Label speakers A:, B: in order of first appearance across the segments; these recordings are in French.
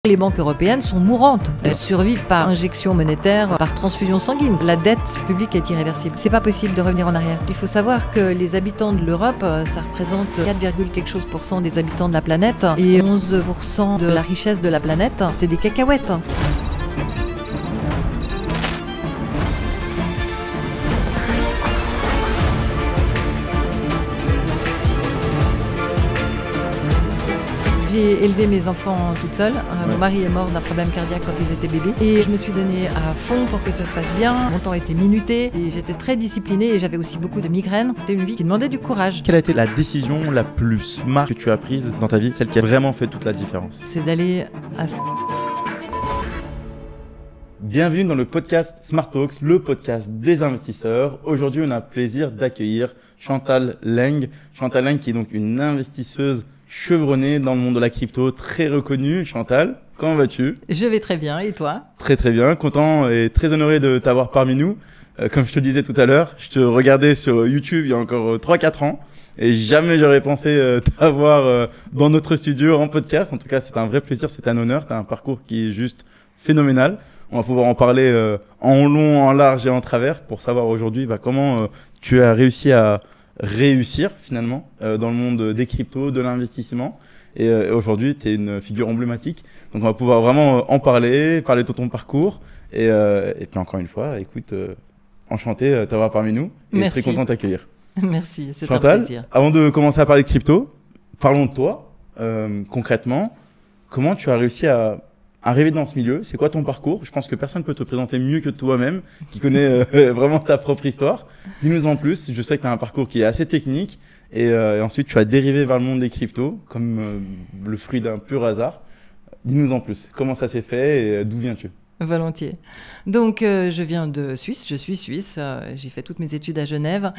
A: Les banques européennes sont mourantes. Elles survivent par injection monétaire, par transfusion sanguine. La dette publique est irréversible. C'est pas possible de revenir en arrière. Il faut savoir que les habitants de l'Europe, ça représente 4, quelque chose % des habitants de la planète et 11% de la richesse de la planète, c'est des cacahuètes. J'ai élevé mes enfants toute seule. Mon mari est mort d'un problème cardiaque quand ils étaient bébés. Et je me suis donnée à fond pour que ça se passe bien. Mon temps était minuté et j'étais très disciplinée et j'avais aussi beaucoup de migraines. C'était une vie qui demandait du courage.
B: Quelle a été la décision la plus smart que tu as prise dans ta vie, celle qui a vraiment fait toute la différence?
A: C'est d'aller à...
B: Bienvenue dans le podcast Smart Talks, le podcast des investisseurs. Aujourd'hui, on a le plaisir d'accueillir Chantal Leng. Chantal Leng qui est donc une investisseuse chevronnée dans le monde de la crypto, très reconnue. Chantal, comment vas-tu?
A: Je vais très bien, et toi?
B: Très très bien, content et très honoré de t'avoir parmi nous. Comme je te disais tout à l'heure, je te regardais sur YouTube il y a encore 3-4 ans et jamais j'aurais pensé t'avoir dans notre studio en podcast. En tout cas, c'est un vrai plaisir, c'est un honneur. Tu as un parcours qui est juste phénoménal. On va pouvoir en parler en long, en large et en travers pour savoir aujourd'hui comment tu as réussi à réussir finalement dans le monde des cryptos, de l'investissement. Et aujourd'hui, tu es une figure emblématique. Donc, on va pouvoir vraiment en parler de ton parcours. Et puis encore une fois, écoute, enchanté de t'avoir parmi nous et
A: Merci.
B: très content de t'accueillir.
A: Merci, c'est
B: Chantal,
A: un plaisir.
B: avant de commencer à parler de crypto, parlons de toi. Concrètement, comment tu as réussi à arriver dans ce milieu? C'est quoi ton parcours? Je pense que personne ne peut te présenter mieux que toi-même, qui connaît vraiment ta propre histoire. Dis-nous en plus. Je sais que tu as un parcours qui est assez technique et ensuite tu as dérivé vers le monde des cryptos comme le fruit d'un pur hasard. Dis-nous en plus. Comment ça s'est fait et d'où viens-tu?
A: Volontiers. Donc, je viens de Suisse, je suis suisse, j'ai fait toutes mes études à Genève,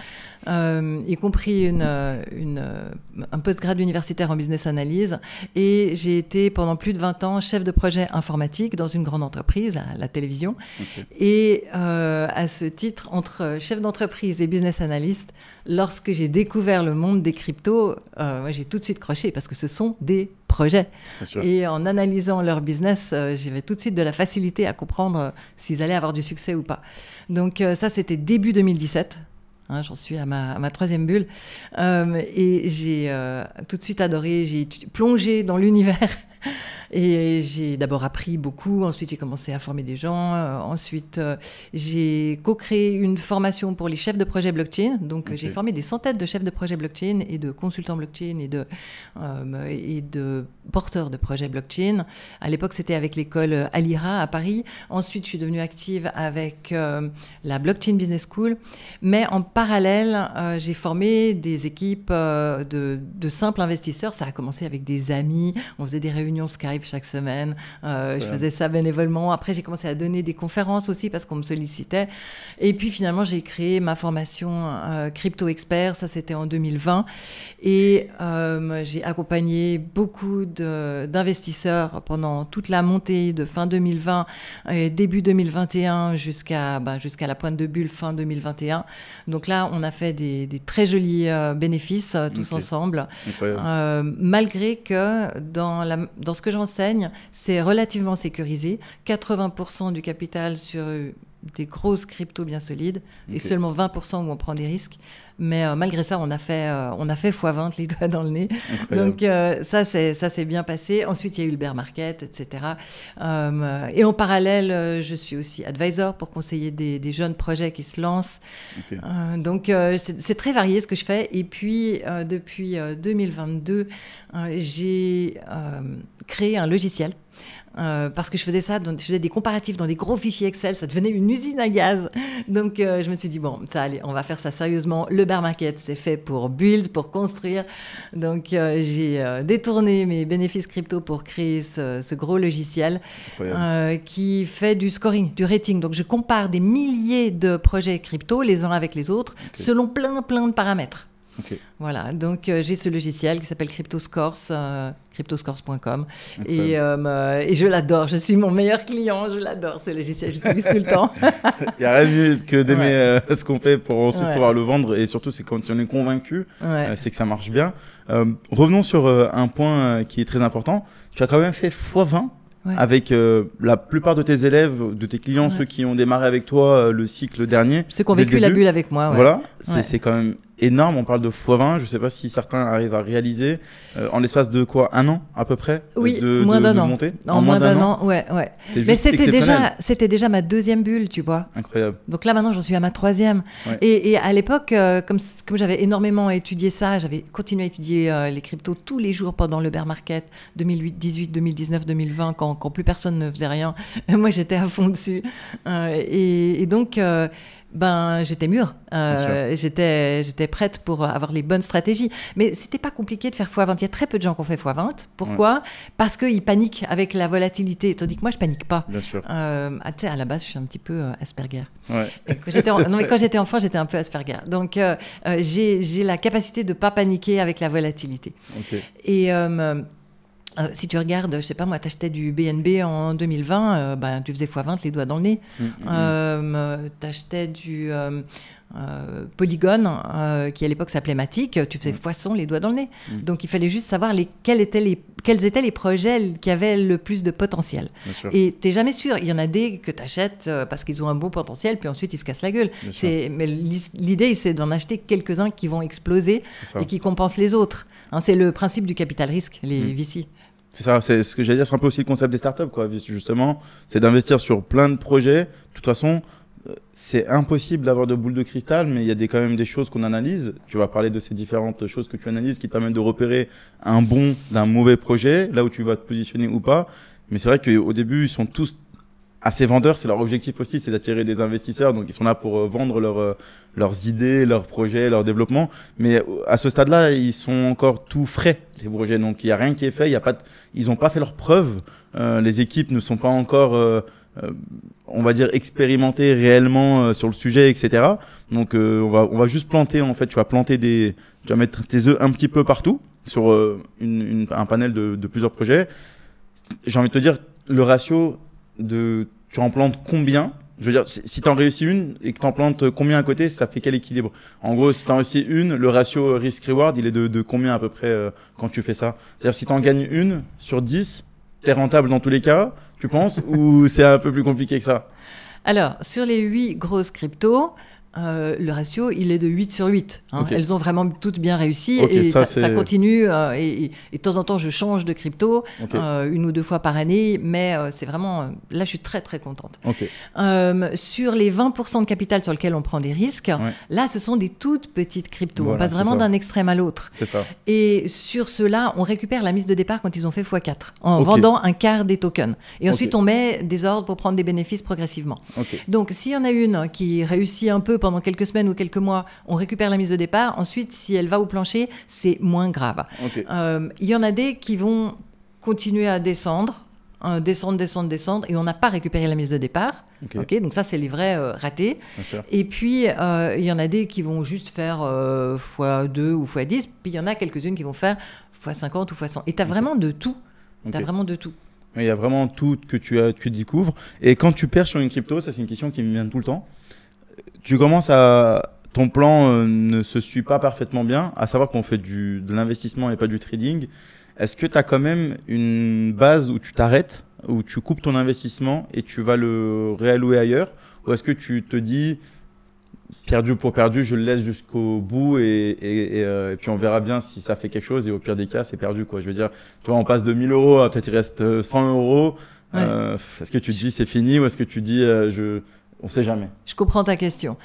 A: y compris un postgrad universitaire en business analyse, et j'ai été pendant plus de 20 ans chef de projet informatique dans une grande entreprise, la télévision.
B: Okay.
A: Et à ce titre, entre chef d'entreprise et business analyst, lorsque j'ai découvert le monde des cryptos, moi, j'ai tout de suite croché parce que ce sont des projets. Et en analysant leur business, j'avais tout de suite de la facilité à comprendre s'ils allaient avoir du succès ou pas. Donc ça, c'était début 2017. J'en suis à ma troisième bulle. Et j'ai tout de suite adoré, j'ai plongé dans l'univers. Et j'ai d'abord appris beaucoup, ensuite j'ai commencé à former des gens, ensuite j'ai co-créé une formation pour les chefs de projet blockchain, donc okay. J'ai formé des centaines de chefs de projet blockchain et de consultants blockchain et de porteurs de projets blockchain. À l'époque c'était avec l'école Alira à Paris, ensuite je suis devenue active avec la Blockchain Business School, mais en parallèle j'ai formé des équipes de simples investisseurs, ça a commencé avec des amis, on faisait des réunions Skype chaque semaine, je faisais ça bénévolement. Après, j'ai commencé à donner des conférences aussi parce qu'on me sollicitait. Et puis, finalement, j'ai créé ma formation Crypto Expert, ça c'était en 2020. Et j'ai accompagné beaucoup d'investisseurs pendant toute la montée de fin 2020 et début 2021 jusqu'à la pointe de bulle fin 2021. Donc là, on a fait des très jolis bénéfices tous ensemble. Malgré que dans ce que j'enseigne, c'est relativement sécurisé. 80% du capital sur des grosses cryptos bien solides et seulement 20% où on prend des risques. Mais malgré ça, on a fait x20 les doigts dans le nez. Incroyable. Donc ça s'est bien passé. Ensuite, il y a eu le bear market, etc. Et en parallèle, je suis aussi advisor pour conseiller des jeunes projets qui se lancent. Donc c'est très varié ce que je fais. Et puis, depuis 2022, j'ai créé un logiciel. Parce que je faisais ça, je faisais des comparatifs dans des gros fichiers Excel, ça devenait une usine à gaz. Donc je me suis dit, bon, ça, allez, on va faire ça sérieusement. Le bear market, c'est fait pour build, pour construire. Donc j'ai détourné mes bénéfices crypto pour créer ce gros logiciel qui fait du scoring, du rating. Donc je compare des milliers de projets crypto les uns avec les autres selon plein de paramètres. Voilà, donc j'ai ce logiciel qui s'appelle CryptoScores, cryptoscores.com et je l'adore, je suis mon meilleur client, je l'adore ce logiciel, je l'utilise tout le temps.
B: Il n'y a rien de mieux que d'aimer ce qu'on fait pour ensuite pouvoir le vendre et surtout c'est quand si on est convaincu, c'est que ça marche bien. Revenons sur un point qui est très important, tu as quand même fait x20 avec la plupart de tes élèves, de tes clients, ceux qui ont démarré avec toi le cycle dernier.
A: Ceux qui ont vécu la bulle avec moi.
B: Voilà, c'est quand même énorme. On parle de x20. Je ne sais pas si certains arrivent à réaliser en l'espace de quoi, 1 an à peu près.
A: Oui, moins d'un an.
B: Montée
A: en moins d'un an, ouais.
B: Mais
A: c'était déjà ma 2e bulle, tu vois.
B: Incroyable.
A: Donc là maintenant j'en suis à ma 3e. Et à l'époque, comme j'avais énormément étudié ça, j'avais continué à étudier les cryptos tous les jours pendant le bear market 2008, 2018, 2019, 2020, quand plus personne ne faisait rien. Moi j'étais à fond dessus. Et donc j'étais mûre, j'étais prête pour avoir les bonnes stratégies. Mais c'était pas compliqué de faire x20. Il y a très peu de gens qui ont fait x20. Pourquoi ? Parce qu'ils paniquent avec la volatilité. Tandis que moi, je panique pas.
B: Bien sûr.
A: Tu sais, à la base, je suis un petit peu Asperger.
B: Ouais.
A: Quand j'étais enfant, j'étais un peu Asperger. Donc, j'ai la capacité de pas paniquer avec la volatilité.
B: Okay.
A: Et si tu regardes, je sais pas moi, t'achetais du BNB en 2020, tu faisais x20 les doigts dans le nez. T'achetais du Polygon, qui à l'époque s'appelait Matic, tu faisais x100 les doigts dans le nez. Donc il fallait juste savoir quels étaient les projets qui avaient le plus de potentiel. Et t'es jamais sûr. Il y en a des que t'achètes parce qu'ils ont un bon potentiel, puis ensuite ils se cassent la gueule. Mais l'idée, c'est d'en acheter quelques-uns qui vont exploser et qui compensent les autres. C'est le principe du capital risque, les VC.
B: C'est ça, c'est ce que j'allais dire, c'est un peu aussi le concept des startups, quoi, justement, c'est d'investir sur plein de projets. De toute façon, c'est impossible d'avoir de boule de cristal, mais il y a quand même des choses qu'on analyse. Tu vas parler de ces différentes choses que tu analyses qui te permettent de repérer un bon d'un mauvais projet, là où tu vas te positionner ou pas. Mais c'est vrai qu'au début, ils sont tous assez vendeurs, c'est leur objectif aussi, c'est d'attirer des investisseurs, donc ils sont là pour vendre leurs idées, leurs projets, leur développement. Mais à ce stade-là, ils sont encore tout frais, les projets, donc il n'y a rien qui est fait, ils n'ont pas fait leurs preuves, les équipes ne sont pas encore, on va dire, expérimentées réellement sur le sujet, etc. Donc on va juste planter, en fait, tu vas mettre tes œufs un petit peu partout sur un panel de plusieurs projets. J'ai envie de te dire, le ratio tu en plantes combien? Je veux dire, si tu en réussis une et que tu en plantes combien à côté, ça fait quel équilibre? En gros, si tu en réussis une, le ratio risk-reward, il est de combien à peu près quand tu fais ça? C'est-à-dire, si tu en gagnes une sur 10, tu es rentable dans tous les cas, tu penses? Ou c'est un peu plus compliqué que ça?
A: Alors, sur les 8 grosses cryptos, le ratio, il est de 8 sur 8. Elles ont vraiment toutes bien réussi et ça continue. Et de temps en temps, je change de crypto 1 ou 2 fois par année, mais c'est vraiment... là, je suis très, très contente. Sur les 20% de capital sur lesquels on prend des risques, là, ce sont des toutes petites cryptos. Voilà, on passe vraiment d'un extrême à l'autre.
B: C'est ça.
A: Et sur ceux-là, on récupère la mise de départ quand ils ont fait x4, en vendant un quart des tokens. Et ensuite, on met des ordres pour prendre des bénéfices progressivement. Donc, s'il y en a une qui réussit un peu pendant quelques semaines ou quelques mois, on récupère la mise de départ. Ensuite, si elle va au plancher, c'est moins grave. Il y en a des qui vont continuer à descendre, et on n'a pas récupéré la mise de départ. Donc ça, c'est les vrais ratés. Et puis, il y en a des qui vont juste faire x2 ou x10, puis il y en a quelques-unes qui vont faire x50 ou x100. Et tu as vraiment de tout. T'as vraiment de tout.
B: Il y a vraiment tout que tu découvres. Et quand tu perds sur une crypto, ça c'est une question qui me vient tout le temps. Ton plan ne se suit pas parfaitement bien, à savoir qu'on fait de l'investissement et pas du trading. Est-ce que tu as quand même une base où tu t'arrêtes, où tu coupes ton investissement et tu vas le réallouer ailleurs? Ou est-ce que tu te dis, perdu pour perdu, je le laisse jusqu'au bout et puis on verra bien si ça fait quelque chose et au pire des cas, c'est perdu, quoi. Je veux dire, toi, on passe de 1 000 €, peut-être il reste 100 €. Est-ce que tu te dis c'est fini ou est-ce que tu dis on ne sait jamais?
A: Je comprends ta question.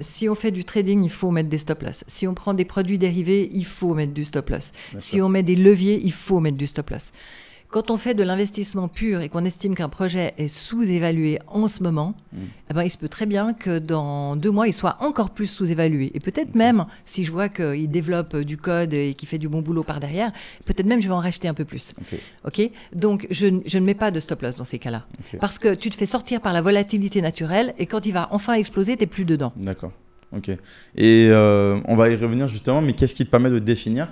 A: Si on fait du trading, il faut mettre des stop-loss. Si on prend des produits dérivés, il faut mettre du stop-loss. Si on met des leviers, il faut mettre du stop-loss. Quand on fait de l'investissement pur et qu'on estime qu'un projet est sous-évalué en ce moment, il se peut très bien que dans 2 mois, il soit encore plus sous-évalué. Et peut-être même, si je vois qu'il développe du code et qu'il fait du bon boulot par derrière, peut-être même je vais en racheter un peu plus. Donc, je ne mets pas de stop-loss dans ces cas-là. Parce que tu te fais sortir par la volatilité naturelle et quand il va enfin exploser, tu n'es plus dedans.
B: D'accord. Et on va y revenir justement, mais qu'est-ce qui te permet de définir,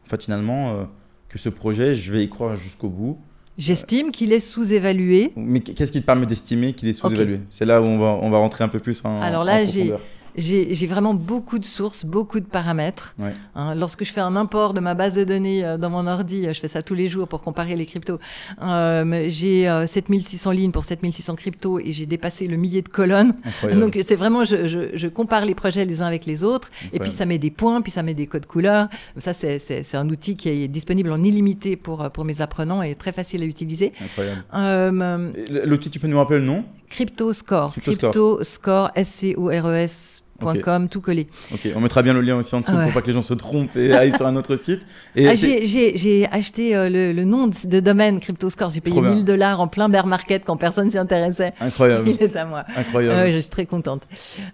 B: en fait, finalement que ce projet, je vais y croire jusqu'au bout?
A: J'estime qu'il est sous-évalué.
B: Mais qu'est-ce qui te permet d'estimer qu'il est sous-évalué? C'est là où on va rentrer un peu plus en profondeur.
A: J'ai vraiment beaucoup de sources, beaucoup de paramètres.
B: Ouais.
A: Lorsque je fais un import de ma base de données dans mon ordi, je fais ça tous les jours pour comparer les cryptos. J'ai 7600 lignes pour 7600 cryptos et j'ai dépassé le millier de colonnes.
B: Incroyable.
A: Donc c'est vraiment, je compare les projets les uns avec les autres.
B: Incroyable.
A: Et puis ça met des points, puis ça met des codes couleurs. Ça, c'est un outil qui est disponible en illimité pour mes apprenants et très facile à utiliser.
B: Incroyable. L'outil, tu peux nous rappeler le nom?
A: CryptoScore. CryptoScore, SCORES.com, tout collé.
B: Ok, on mettra bien le lien aussi en dessous pour pas que les gens se trompent et aillent sur un autre site. Et
A: j'ai acheté le nom de domaine CryptoScore. J'ai payé $1000 en plein bear market quand personne s'y intéressait.
B: Incroyable.
A: Il est à moi.
B: Incroyable.
A: Je suis très contente.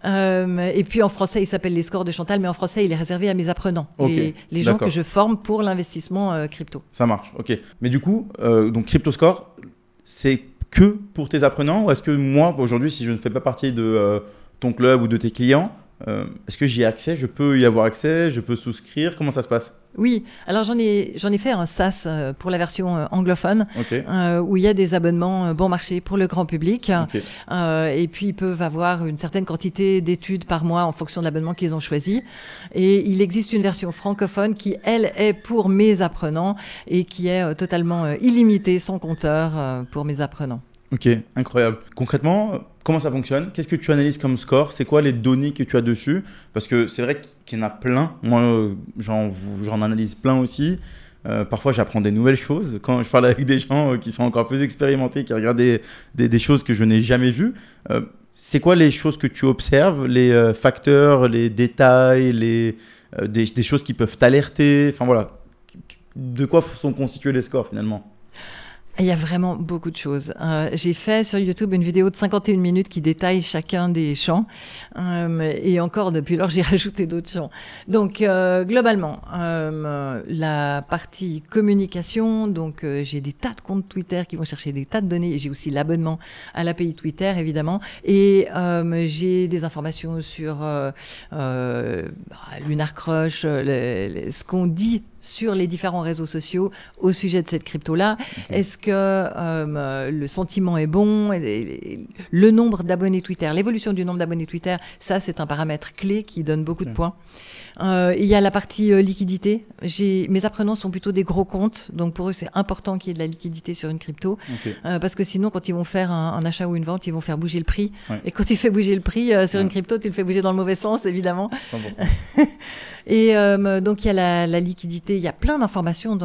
A: Et puis en français, il s'appelle Les Scores de Chantal, mais en français, il est réservé à mes apprenants, les gens que je forme pour l'investissement crypto.
B: Ça marche, ok. Mais du coup, donc CryptoScore, c'est que pour tes apprenants ou est-ce que moi, aujourd'hui, si je ne fais pas partie de ton club ou de tes clients, est-ce que j'y ai accès? Je peux y avoir accès? Je peux souscrire? Comment ça se passe?
A: Oui, alors j'en ai fait un SaaS pour la version anglophone, où il y a des abonnements bon marché pour le grand public. Et puis ils peuvent avoir une certaine quantité d'études par mois en fonction de l'abonnement qu'ils ont choisi. Et il existe une version francophone qui, elle, est pour mes apprenants et qui est totalement illimitée, sans compteur, pour mes apprenants.
B: Ok, incroyable. Concrètement, comment ça fonctionne? Qu'est-ce que tu analyses comme score? C'est quoi les données que tu as dessus? Parce que c'est vrai qu'il y en a plein. Moi, j'en analyse plein aussi. Parfois, j'apprends des nouvelles choses quand je parle avec des gens qui sont encore plus expérimentés, qui regardent des choses que je n'ai jamais vues. C'est quoi les choses que tu observes, les facteurs, les détails, des choses qui peuvent t'alerter? Enfin voilà, de quoi sont constitués les scores finalement?
A: Il y a vraiment beaucoup de choses. J'ai fait sur YouTube une vidéo de 51 minutes qui détaille chacun des champs. Et encore, depuis lors, j'ai rajouté d'autres champs. Donc, globalement, la partie communication, donc j'ai des tas de comptes Twitter qui vont chercher des tas de données. J'ai aussi l'abonnement à l'API Twitter, évidemment. Et j'ai des informations sur Lunar Crush, ce qu'on dit sur les différents réseaux sociaux au sujet de cette crypto-là. Est-ce que le sentiment est bon? Le nombre d'abonnés Twitter, l'évolution du nombre d'abonnés Twitter, ça, c'est un paramètre clé qui donne beaucoup de points. Il y a la partie liquidité. Mes apprenants sont plutôt des gros comptes, donc pour eux, c'est important qu'il y ait de la liquidité sur une crypto. Parce que sinon, quand ils vont faire un achat ou une vente, ils vont faire bouger le prix. Et quand tu fais bouger le prix sur une crypto, tu le fais bouger dans le mauvais sens, évidemment. 100%. Et donc, il y a la liquidité. Il y a plein d'informations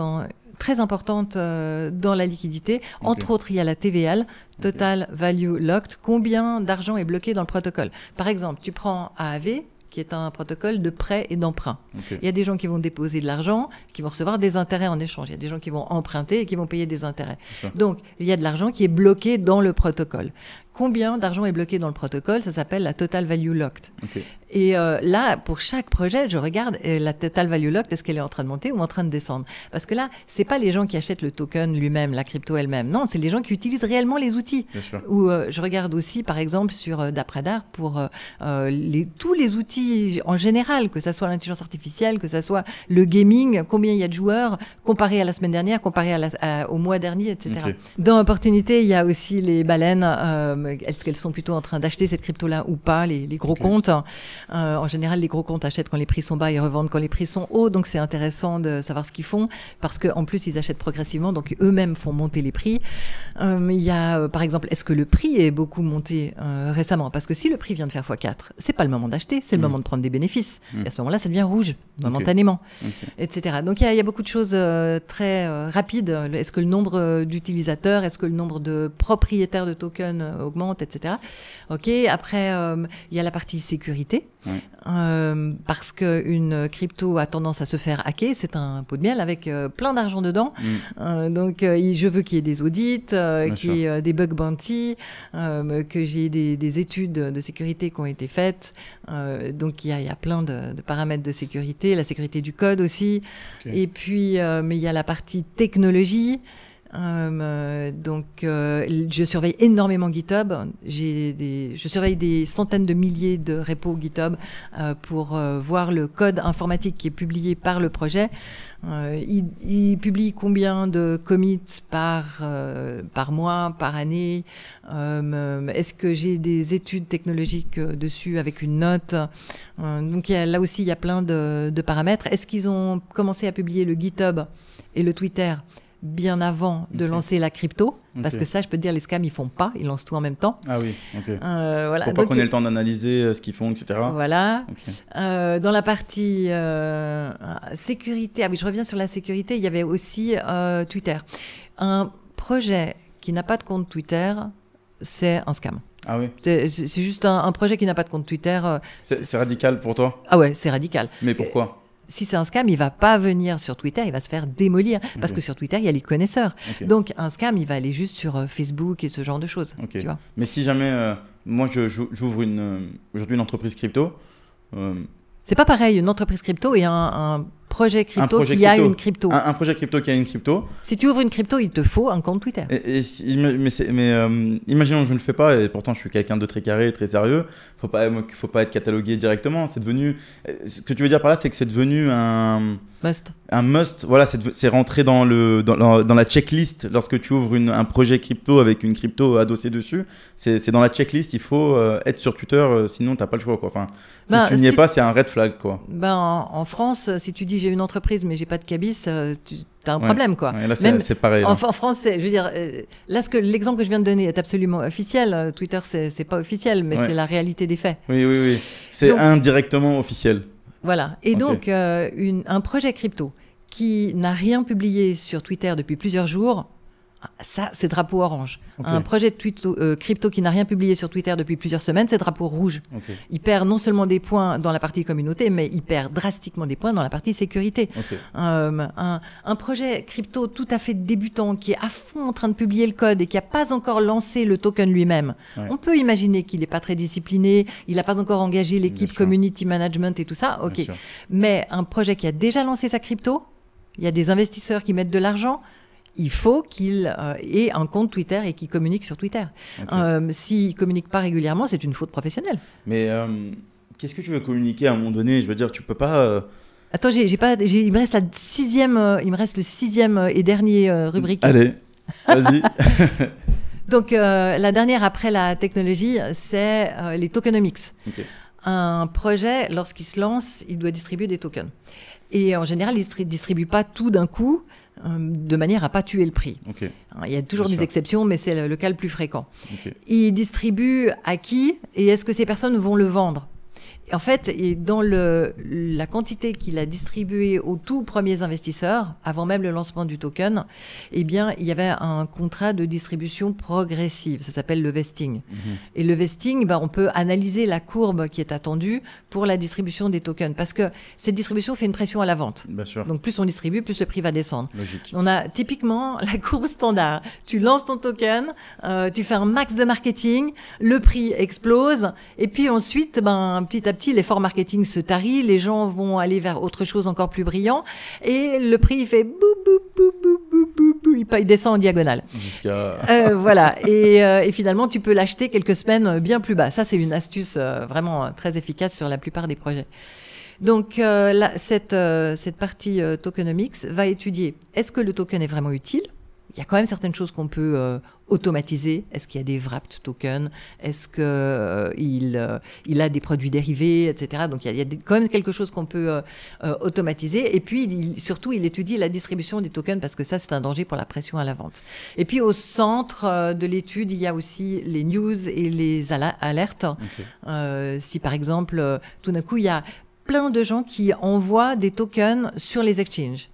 A: très importantes dans la liquidité. Entre autres, il y a la TVL, Total Value Locked. Combien d'argent est bloqué dans le protocole? Par exemple, tu prends AAV, qui est un protocole de prêt et d'emprunt. Il y a des gens qui vont déposer de l'argent, qui vont recevoir des intérêts en échange. Il y a des gens qui vont emprunter et qui vont payer des intérêts. Donc, il y a de l'argent qui est bloqué dans le protocole. Combien d'argent est bloqué dans le protocole? Ça s'appelle la Total Value Locked. Et là, pour chaque projet, je regarde la Total Value Locked, est-ce qu'elle est en train de monter ou en train de descendre? Parce que là, c'est pas les gens qui achètent le token lui-même, la crypto elle-même. Non, c'est les gens qui utilisent réellement les outils. Ou je regarde aussi, par exemple, sur Dapradar pour tous les outils en général, que ça soit l'intelligence artificielle, que ça soit le gaming, combien il y a de joueurs comparé à la semaine dernière, comparé au mois dernier, etc. Dans Opportunité, il y a aussi les baleines. Est-ce qu'elles sont plutôt en train d'acheter cette crypto-là ou pas, les gros comptes? En général, les gros comptes achètent quand les prix sont bas et revendent quand les prix sont hauts. Donc, c'est intéressant de savoir ce qu'ils font parce qu'en plus, ils achètent progressivement. Donc, eux-mêmes font monter les prix. Il y a, par exemple, est-ce que le prix est beaucoup monté récemment? Parce que si le prix vient de faire x4, c'est pas le moment d'acheter, c'est le moment de prendre des bénéfices. Et à ce moment-là, ça devient rouge, momentanément, etc. Donc, il y a beaucoup de choses très rapides. Est-ce que le nombre d'utilisateurs, est-ce que le nombre de propriétaires de tokens augmente, etc. Après, il y a la partie sécurité. Parce qu'une crypto a tendance à se faire hacker, c'est un pot de miel avec plein d'argent dedans. Donc, je veux qu'il y ait des audits, qu'il y ait des bug bounty, que j'ai des études de sécurité qui ont été faites. Donc, il y a plein de paramètres de sécurité, la sécurité du code aussi. Et puis, mais il y a la partie technologie. Je surveille énormément GitHub. Je surveille des centaines de milliers de repos GitHub pour voir le code informatique qui est publié par le projet. Il publie combien de commits par mois, par année. Est-ce que j'ai des études technologiques dessus avec une note? Donc là aussi, il y a plein de paramètres. Est-ce qu'ils ont commencé à publier le GitHub et le Twitter bien avant de lancer la crypto? Parce que ça, je peux te dire, les scams, ils font pas, ils lancent tout en même temps.
B: Ah oui, ok.
A: Voilà.
B: Pour pas qu'on ait le temps d'analyser ce qu'ils font, etc.
A: Voilà. Okay. Dans la partie sécurité, ah oui, je reviens sur la sécurité, il y avait aussi Twitter. Un projet qui n'a pas de compte Twitter, c'est un scam.
B: Ah oui.
A: C'est juste un projet qui n'a pas de compte Twitter.
B: C'est radical pour toi?
A: Ah ouais, c'est radical.
B: Mais pourquoi?
A: Si c'est un scam, il va pas venir sur Twitter, il va se faire démolir. Parce que sur Twitter, il y a les connaisseurs. Donc, un scam, il va aller juste sur Facebook et ce genre de choses. Tu vois.
B: Mais si jamais, moi, j'ouvre aujourd'hui une entreprise crypto.
A: C'est pas pareil, une entreprise crypto et un projet crypto qui a une crypto.
B: Un projet crypto qui a une crypto.
A: Si tu ouvres une crypto, il te faut un compte Twitter.
B: Imaginons que je ne le fais pas et pourtant je suis quelqu'un de très carré, très sérieux. Faut pas être catalogué directement. C'est devenu. Ce que tu veux dire par là, c'est que c'est devenu un
A: must.
B: Un must. Voilà, c'est rentré dans la checklist lorsque tu ouvres un projet crypto avec une crypto adossée dessus. C'est dans la checklist. Il faut être sur Twitter, sinon t'as pas le choix, quoi. Enfin, si tu n'y es pas, c'est un red flag, quoi.
A: En France, si tu dis j'ai une entreprise mais j'ai pas de cabis, t'as un problème, quoi.
B: Ouais, là, c'est pareil.
A: En France, je veux dire, là, l'exemple que je viens de donner est absolument officiel. Twitter, c'est pas officiel, mais c'est la réalité des faits.
B: Oui. C'est indirectement officiel.
A: Voilà. Et donc, un projet crypto qui n'a rien publié sur Twitter depuis plusieurs jours, ça, c'est drapeau orange. Un projet de crypto qui n'a rien publié sur Twitter depuis plusieurs semaines, c'est drapeau rouge. Il perd non seulement des points dans la partie communauté, mais il perd drastiquement des points dans la partie sécurité. Un projet crypto tout à fait débutant qui est à fond en train de publier le code et qui n'a pas encore lancé le token lui-même, on peut imaginer qu'il n'est pas très discipliné, il n'a pas encore engagé l'équipe community management et tout ça. Mais un projet qui a déjà lancé sa crypto, il y a des investisseurs qui mettent de l'argent, il faut qu'il ait un compte Twitter et qu'il communique sur Twitter. S'il ne communique pas régulièrement, c'est une faute professionnelle.
B: Mais qu'est-ce que tu veux communiquer à un moment donné? Je veux dire, tu peux pas...
A: Attends, il me reste le sixième et dernier rubrique.
B: Allez, vas-y.
A: Donc, la dernière après la technologie, c'est les tokenomics. Un projet, lorsqu'il se lance, il doit distribuer des tokens. Et en général, il ne distribue pas tout d'un coup, de manière à ne pas tuer le prix. Il y a toujours des exceptions, mais c'est le cas le plus fréquent. Il distribue à qui et est-ce que ces personnes vont le vendre? En fait, dans la quantité qu'il a distribuée aux tout premiers investisseurs, avant même le lancement du token, eh bien, il y avait un contrat de distribution progressive. Ça s'appelle le vesting. Et le vesting, on peut analyser la courbe qui est attendue pour la distribution des tokens. Parce que cette distribution fait une pression à la vente.
B: Bien sûr.
A: Donc, plus on distribue, plus le prix va descendre.
B: Logique.
A: On a typiquement la courbe standard. Tu lances ton token, tu fais un max de marketing, le prix explose, et puis ensuite, petit à petit, l'effort marketing se tarit, les gens vont aller vers autre chose encore plus brillant, et le prix il fait bou bou bou bou bou bou bou, il descend en diagonale.
B: Jusqu'à...
A: voilà, et finalement tu peux l'acheter quelques semaines bien plus bas. Ça, c'est une astuce vraiment très efficace sur la plupart des projets. Donc cette partie tokenomics va étudier, est-ce que le token est vraiment utile? Il y a quand même certaines choses qu'on peut automatiser. Est-ce qu'il y a des wrapped tokens? Est-ce qu'il a des produits dérivés, etc. Donc, il y a quand même quelque chose qu'on peut automatiser. Et puis, surtout, il étudie la distribution des tokens parce que ça, c'est un danger pour la pression à la vente. Et puis, au centre de l'étude, il y a aussi les news et les alertes. Si, par exemple, tout d'un coup, il y a plein de gens qui envoient des tokens sur les exchanges.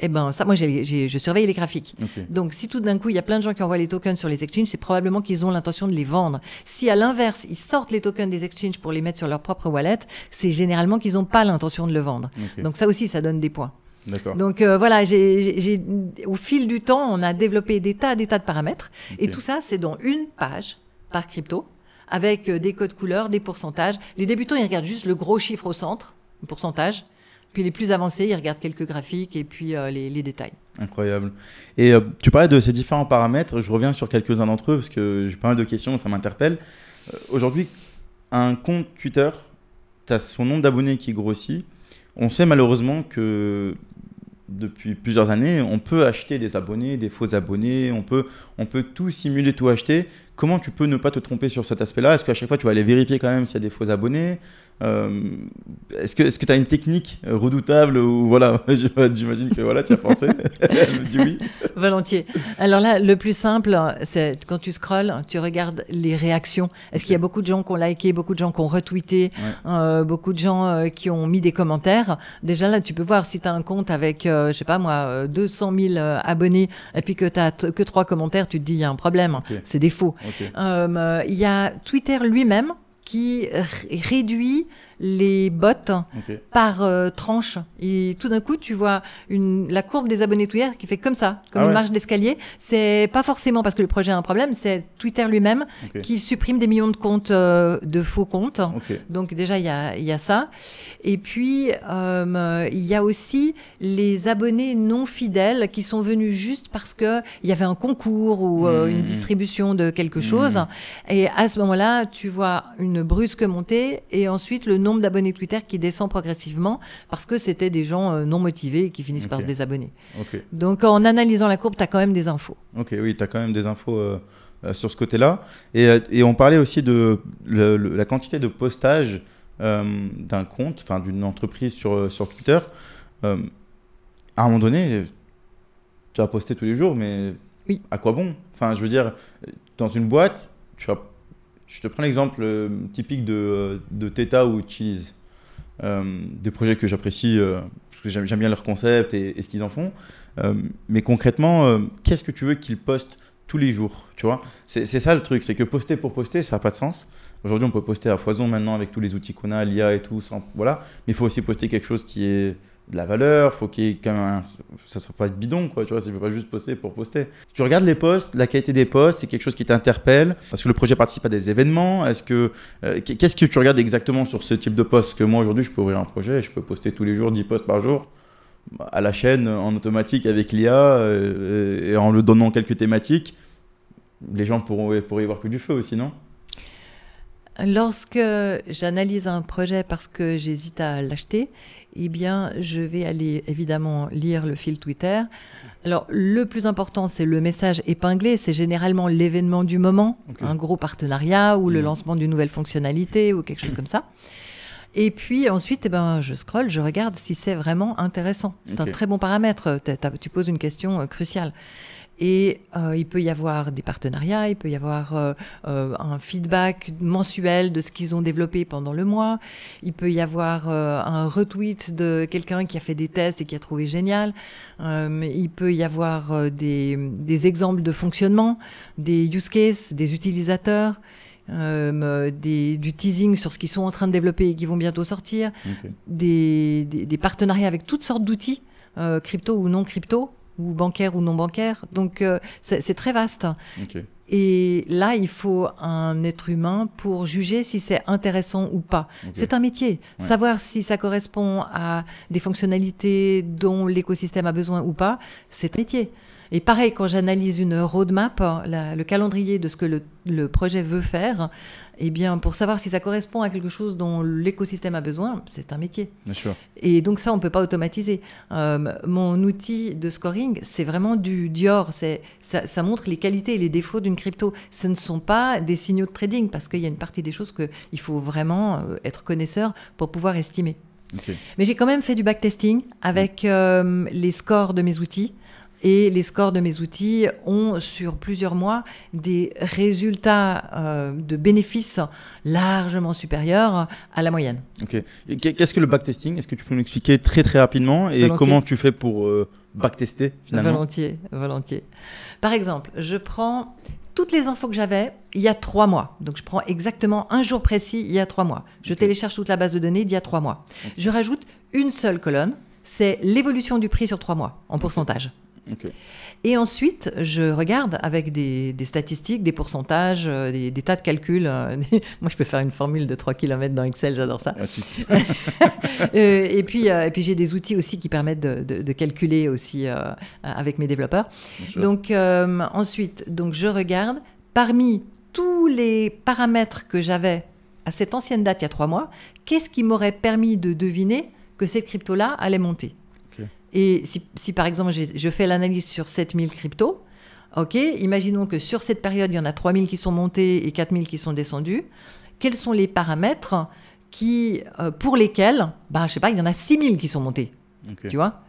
A: Eh ben, ça, moi, je surveille les graphiques. Donc, si tout d'un coup, il y a plein de gens qui envoient les tokens sur les exchanges, c'est probablement qu'ils ont l'intention de les vendre. Si, à l'inverse, ils sortent les tokens des exchanges pour les mettre sur leur propre wallet, c'est généralement qu'ils n'ont pas l'intention de le vendre. Donc, ça aussi, ça donne des points. Donc, voilà, au fil du temps, on a développé des tas de paramètres. Et tout ça, c'est dans une page par crypto, avec des codes couleurs, des pourcentages. Les débutants, ils regardent juste le gros chiffre au centre, le pourcentage. Puis les plus avancés, ils regardent quelques graphiques et puis les détails.
B: Incroyable. Et tu parlais de ces différents paramètres. Je reviens sur quelques-uns d'entre eux parce que j'ai pas mal de questions, ça m'interpelle. Aujourd'hui, un compte Twitter, tu as son nombre d'abonnés qui grossit. On sait malheureusement que depuis plusieurs années, on peut acheter des abonnés, des faux abonnés, on peut tout simuler, tout acheter. Comment tu peux ne pas te tromper sur cet aspect-là? Est-ce qu'à chaque fois, tu vas aller vérifier quand même s'il y a des faux abonnés? Est-ce que tu as une technique redoutable ou voilà, j'imagine que voilà, tu as pensé. Elle me dit oui.
A: Volontiers. Alors là, le plus simple, c'est quand tu scrolles, tu regardes les réactions. Est-ce qu'il y a beaucoup de gens qui ont liké, beaucoup de gens qui ont retweeté, beaucoup de gens qui ont mis des commentaires? Déjà là, tu peux voir si tu as un compte avec, je sais pas moi, 200 000 abonnés et puis que tu n'as que 3 commentaires, tu te dis il y a un problème. Okay. C'est des faux. Okay. Il y a Twitter lui-même qui réduit les bots par tranche. Et tout d'un coup, tu vois la courbe des abonnés Twitter qui fait comme ça, comme une marche d'escalier. C'est pas forcément parce que le projet a un problème, c'est Twitter lui-même qui supprime des millions de comptes, de faux comptes. Donc déjà, il y a ça. Et puis, il y a aussi les abonnés non fidèles qui sont venus juste parce qu'il y avait un concours ou une distribution de quelque chose. Et à ce moment-là, tu vois une brusque montée et ensuite le nombre d'abonnés Twitter qui descend progressivement parce que c'était des gens non motivés qui finissent par se désabonner. Donc en analysant la courbe, tu as quand même des infos.
B: Oui, tu as quand même des infos sur ce côté-là. Et on parlait aussi de la quantité de postages d'un compte, enfin d'une entreprise sur Twitter. À un moment donné, tu vas poster tous les jours, mais à quoi bon? Enfin, je veux dire, dans une boîte, je te prends l'exemple typique de Theta ou Chili's, des projets que j'apprécie parce que j'aime bien leur concept et ce qu'ils en font. Mais concrètement, qu'est-ce que tu veux qu'ils postent tous les jours, tu vois? C'est ça le truc, c'est que poster pour poster, ça n'a pas de sens. Aujourd'hui, on peut poster à foison maintenant avec tous les outils qu'on a, l'IA et tout, voilà. Mais il faut aussi poster quelque chose qui est de la valeur, faut qu'il y ait quand même ça soit pas bidon, quoi, tu vois, tu peux pas juste poster pour poster. Tu regardes les posts, la qualité des posts, c'est quelque chose qui t'interpelle. Est-ce que le projet participe à des événements? Qu'est-ce que tu regardes exactement sur ce type de posts? Parce que moi aujourd'hui, je peux ouvrir un projet et je peux poster tous les jours 10 posts par jour à la chaîne en automatique avec l'IA et en le donnant quelques thématiques. Les gens pourraient y voir que du feu aussi, non?
A: Lorsque j'analyse un projet parce que j'hésite à l'acheter, eh bien, je vais aller évidemment lire le fil Twitter. Alors, le plus important, c'est le message épinglé. C'est généralement l'événement du moment, un gros partenariat ou le lancement d'une nouvelle fonctionnalité ou quelque chose comme ça. Et puis ensuite, je scrolle, je regarde si c'est vraiment intéressant. C'est un très bon paramètre. Tu poses une question cruciale. Et il peut y avoir des partenariats, il peut y avoir un feedback mensuel de ce qu'ils ont développé pendant le mois, il peut y avoir un retweet de quelqu'un qui a fait des tests et qui a trouvé génial, il peut y avoir des exemples de fonctionnement, des use cases, des utilisateurs, du teasing sur ce qu'ils sont en train de développer et qui vont bientôt sortir, des partenariats avec toutes sortes d'outils, crypto ou non crypto, ou bancaire ou non bancaire. Donc, c'est très vaste. Et là, il faut un être humain pour juger si c'est intéressant ou pas. C'est un métier. Savoir si ça correspond à des fonctionnalités dont l'écosystème a besoin ou pas, c'est un métier. Et pareil, quand j'analyse une roadmap, le calendrier de ce que le projet veut faire, eh bien, pour savoir si ça correspond à quelque chose dont l'écosystème a besoin, c'est un métier.
B: Bien sûr.
A: Et donc ça, on ne peut pas automatiser. Mon outil de scoring, c'est vraiment du Dior. Ça montre les qualités et les défauts d'une crypto. Ce ne sont pas des signaux de trading, parce qu'il y a une partie des choses qu'il faut vraiment être connaisseur pour pouvoir estimer. Mais j'ai quand même fait du backtesting avec les scores de mes outils. Et les scores de mes outils ont, sur plusieurs mois, des résultats de bénéfices largement supérieurs à la moyenne.
B: Qu'est-ce que le backtesting? Est-ce que tu peux nous expliquer très très rapidement et comment tu fais pour backtester finalement?
A: Volontiers. Par exemple, je prends toutes les infos que j'avais il y a 3 mois. Donc, je prends exactement un jour précis il y a 3 mois. Je télécharge toute la base de données d'il y a 3 mois. Je rajoute une seule colonne, c'est l'évolution du prix sur 3 mois en pourcentage.
B: Ok.
A: Et ensuite, je regarde avec des statistiques, des pourcentages, des tas de calculs. Moi, je peux faire une formule de 3 km dans Excel, j'adore ça. Et puis j'ai des outils aussi qui permettent de calculer aussi avec mes développeurs. Donc, ensuite, je regarde parmi tous les paramètres que j'avais à cette ancienne date, il y a 3 mois, qu'est-ce qui m'aurait permis de deviner que cette crypto-là allait monter. Et si par exemple, je fais l'analyse sur 7000 cryptos, ok, imaginons que sur cette période, il y en a 3000 qui sont montés et 4000 qui sont descendus. Quels sont les paramètres pour lesquels, je sais pas, il y en a 6000 qui sont montés, tu vois.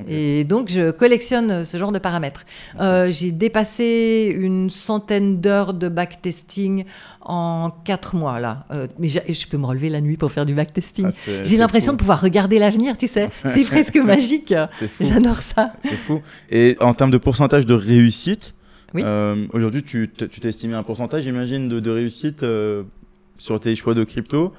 A: Et donc, je collectionne ce genre de paramètres. J'ai dépassé une centaine d'heures de backtesting en 4 mois, là. Mais je peux me relever la nuit pour faire du backtesting. J'ai l'impression de pouvoir regarder l'avenir, tu sais. C'est presque magique. J'adore ça.
B: C'est fou. Et en termes de pourcentage de réussite,
A: oui.
B: Aujourd'hui, tu t'es estimé un pourcentage, j'imagine, de réussite sur tes choix de crypto.